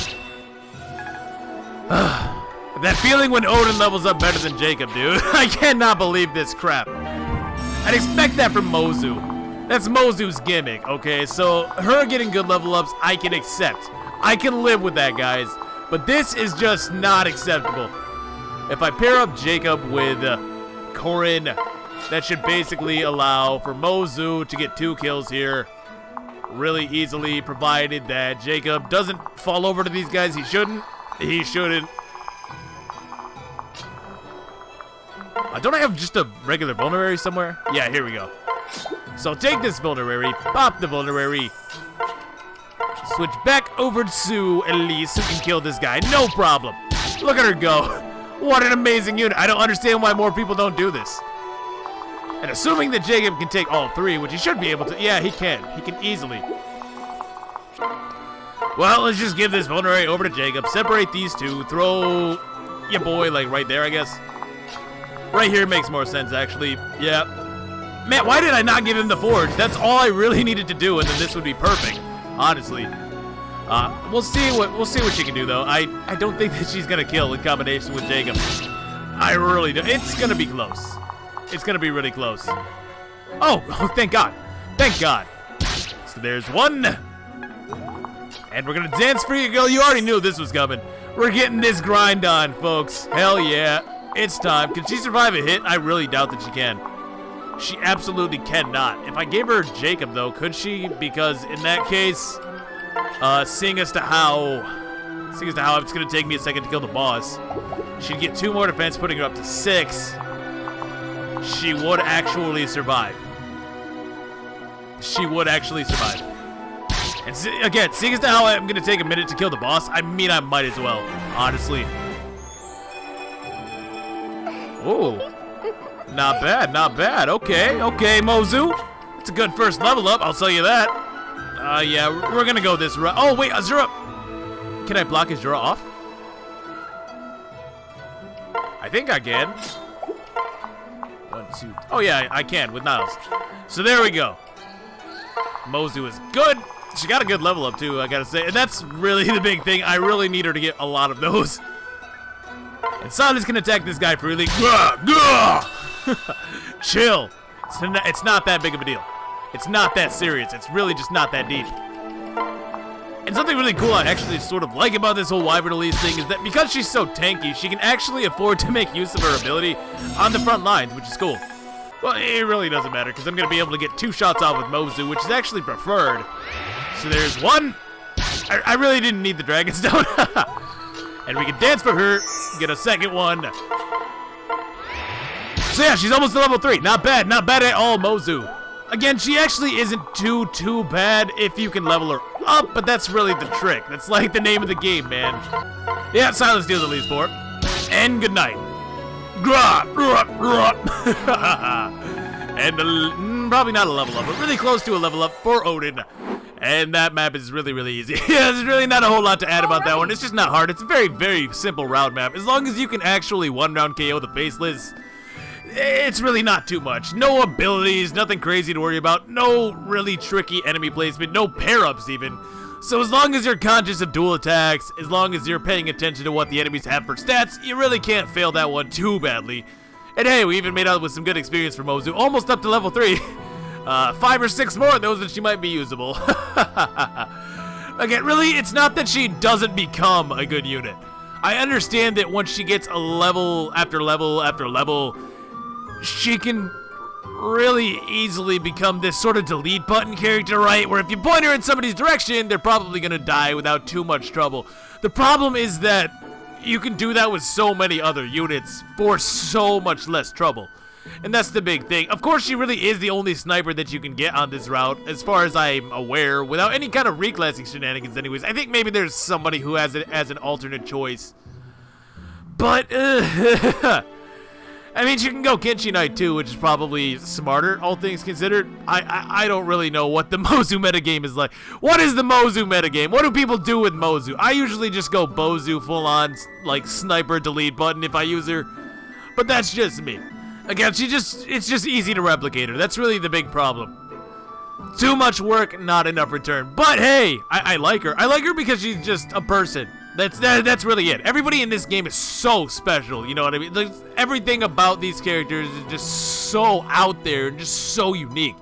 That feeling when Odin levels up better than Jacob, dude. I cannot believe this crap. I'd expect that from Mozu. That's Mozu's gimmick, okay? So her getting good level ups, I can accept. I can live with that, guys. But this is just not acceptable. If I pair up Jacob with Corrin, that should basically allow for Mozu to get 2 kills here really easily, provided that Jacob doesn't fall over to these guys. He shouldn't. He shouldn't. Don't I have just a regular vulnerary somewhere? Yeah, here we go. So take this vulnerary, pop the vulnerary, switch back over to Elise, who can kill this guy, no problem. Look at her go. What an amazing unit. I don't understand why more people don't do this. And assuming that Jacob can take all 3, which he should be able to, yeah, he can. He can easily. Well, let's just give this vulnerary over to Jacob, separate these 2, throw your boy, like, right there, I guess. Right here makes more sense, actually. Yeah. Man, why did I not give him the forge? That's all I really needed to do, and then this would be perfect, honestly. We'll see what she can do, though. I don't think that she's gonna kill in combination with Jacob. I really do. It's gonna be close. It's gonna be really close. Oh, thank God. Thank God. So there's 1. And we're gonna dance for you, girl. You already knew this was coming. We're getting this grind on, folks. Hell yeah. It's time. Can she survive a hit? I really doubt that she can. She absolutely cannot. If I gave her Jacob, though, could she? Because in that case, seeing as to how it's gonna take me a second to kill the boss, she'd get 2 more defense, putting her up to 6. She would actually survive. She would actually survive. And again, seeing as to how I'm gonna take a minute to kill the boss, I mean, I might as well, honestly. Ooh. Not bad, not bad. Okay, okay, Mozu. It's a good first level up, I'll tell you that. Yeah, we're gonna go this route. Oh, wait, Azura. Can I block Azura off? I think I can. 1, 2. Oh, yeah, I can with Niles. So there we go. Mozu is good. She got a good level up, too, I gotta say. And that's really the big thing. I really need her to get a lot of those. And Sonic can attack this guy freely. Chill. It's not that big of a deal. It's not that serious. It's really just not that deep. And something really cool I actually sort of like about this whole Wyvern Elise thing is that because she's so tanky, she can actually afford to make use of her ability on the front lines, which is cool. Well, it really doesn't matter because I'm going to be able to get 2 shots off with Mozu, which is actually preferred. So there's 1. I really didn't need the Dragon Stone. And we can dance for her, get a second one. So yeah, she's almost to level 3. Not bad at all, Mozu. Again, she actually isn't too bad if you can level her up, but that's really the trick. That's like the name of the game, man. Yeah, Silence deals at least 4. And good night. And probably not a level up, but really close to a level up for Odin. And that map is really easy. Yeah, there's really not a whole lot to add about that one. It's just not hard. It's a very simple round map. As long as you can actually 1-round KO the Faceless, it's really not too much. No abilities, nothing crazy to worry about. No really tricky enemy placement, no pair-ups even. So as long as you're conscious of dual attacks, as long as you're paying attention to what the enemies have for stats, you really can't fail that one too badly. And hey, we even made out with some good experience for Mozu, almost up to level 3. 5 or 6 more, those that she might be usable. Again, really, it's not that she doesn't become a good unit. I understand that once she gets a level after level after level, she can really easily become this sort of delete button character, right? Where if you point her in somebody's direction, they're probably gonna die without too much trouble. The problem is that you can do that with so many other units for so much less trouble. And that's the big thing. Of course, she really is the only sniper that you can get on this route, as far as I'm aware, without any kind of reclassing shenanigans anyways. I think maybe there's somebody who has it as an alternate choice. But, I mean, she can go Kenshi Knight too, which is probably smarter, all things considered. I don't really know what the Mozu metagame is like. What is the Mozu metagame? What do people do with Mozu? I usually just go Bozu full on, like, sniper delete button if I use her. But that's just me. Again, it's just easy to replicate her. That's really the big problem. Too much work, not enough return. But hey, I like her. I like her because she's just a person. That's really it. Everybody in this game is so special, you know what I mean? Like, everything about these characters is just so out there and just so unique.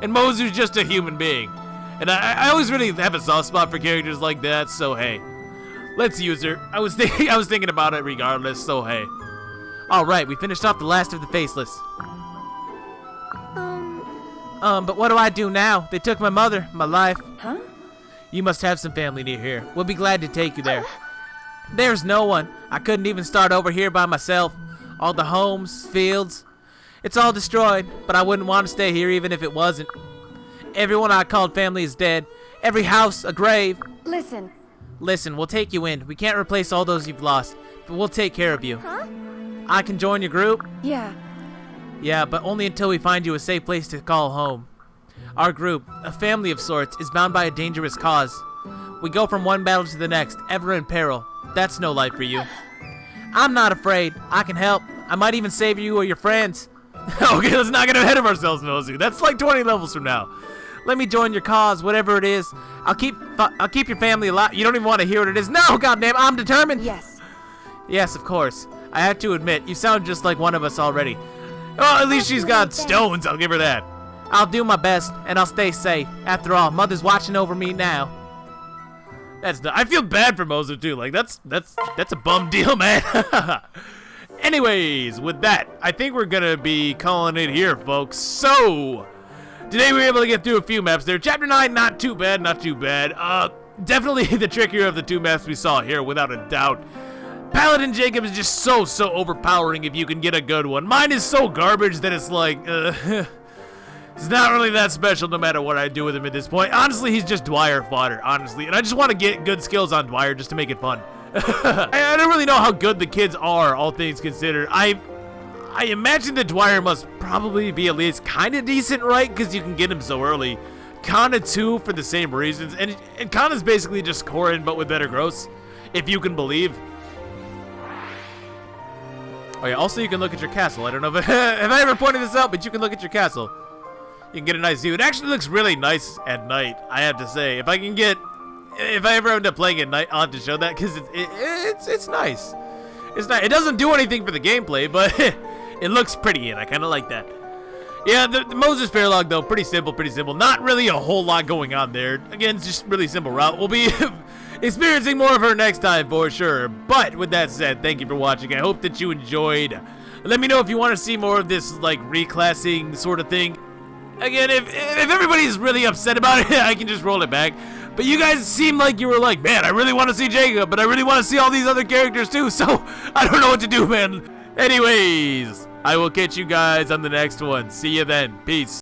And Mozu's just a human being. And I always really have a soft spot for characters like that, so hey. Let's use her. I was thinking about it regardless, so hey. Alright, we finished off the last of the Faceless. But what do I do now? They took my mother, my life. Huh? You must have some family near here. We'll be glad to take you there. There's no one. I couldn't even start over here by myself. All the homes, fields. It's all destroyed, but I wouldn't want to stay here even if it wasn't. Everyone I called family is dead. Every house, a grave. Listen. Listen, we'll take you in. We can't replace all those you've lost, but we'll take care of you. Huh? I can join your group? Yeah. Yeah, but only until we find you a safe place to call home. Our group, a family of sorts, is bound by a dangerous cause. We go from one battle to the next, ever in peril. That's no life for you. I'm not afraid. I can help. I might even save you or your friends. Okay, let's not get ahead of ourselves, Mozu. That's like 20 levels from now. Let me join your cause, whatever it is. I'll keep your family alive. You don't even want to hear what it is. No, goddamn, I'm determined. Yes. Yes, of course. I have to admit, you sound just like one of us already. Well, at least she's got stones. I'll give her that. I'll do my best, and I'll stay safe. After all, Mother's watching over me now. I feel bad for Mozu too. Like that's a bum deal, man. Anyways, with that, I think we're gonna be calling it here, folks. So today we were able to get through a few maps there. Chapter 9, not too bad, not too bad. Definitely the trickier of the 2 maps we saw here, without a doubt. Paladin Jacob is just so overpowering if you can get a good one. Mine is so garbage that it's like, it's not really that special no matter what I do with him at this point. Honestly, he's just Dwyer fodder, honestly. And I just want to get good skills on Dwyer just to make it fun. I don't really know how good the kids are, all things considered. I I imagine the Dwyer must probably be at least kind of decent, right? Because you can get him so early. Kana too, for the same reasons. And Kana's basically just Corrin, but with better growths, if you can believe. Oh yeah, also you can look at your castle. I don't know if have I ever pointed this out, but you can look at your castle. You can get a nice view. It actually looks really nice at night, I have to say. If I ever end up playing at night, I'll have to show that, because it's nice. It's nice. It doesn't do anything for the gameplay, but it looks pretty, and I kind of like that. Yeah, the Moses Fairlog, though, pretty simple, pretty simple. Not really a whole lot going on there. Again, it's just really simple route. We'll be experiencing more of her next time for sure. But with that said, thank you for watching. I hope that you enjoyed. Let me know if you want to see more of this, like, reclassing sort of thing. Again, if everybody's really upset about it, I can just roll it back. But you guys seem like you were like, man, I really want to see Jacob, but I really want to see all these other characters too, so I don't know what to do, man. Anyways, I will catch you guys on the next one. See you then. Peace.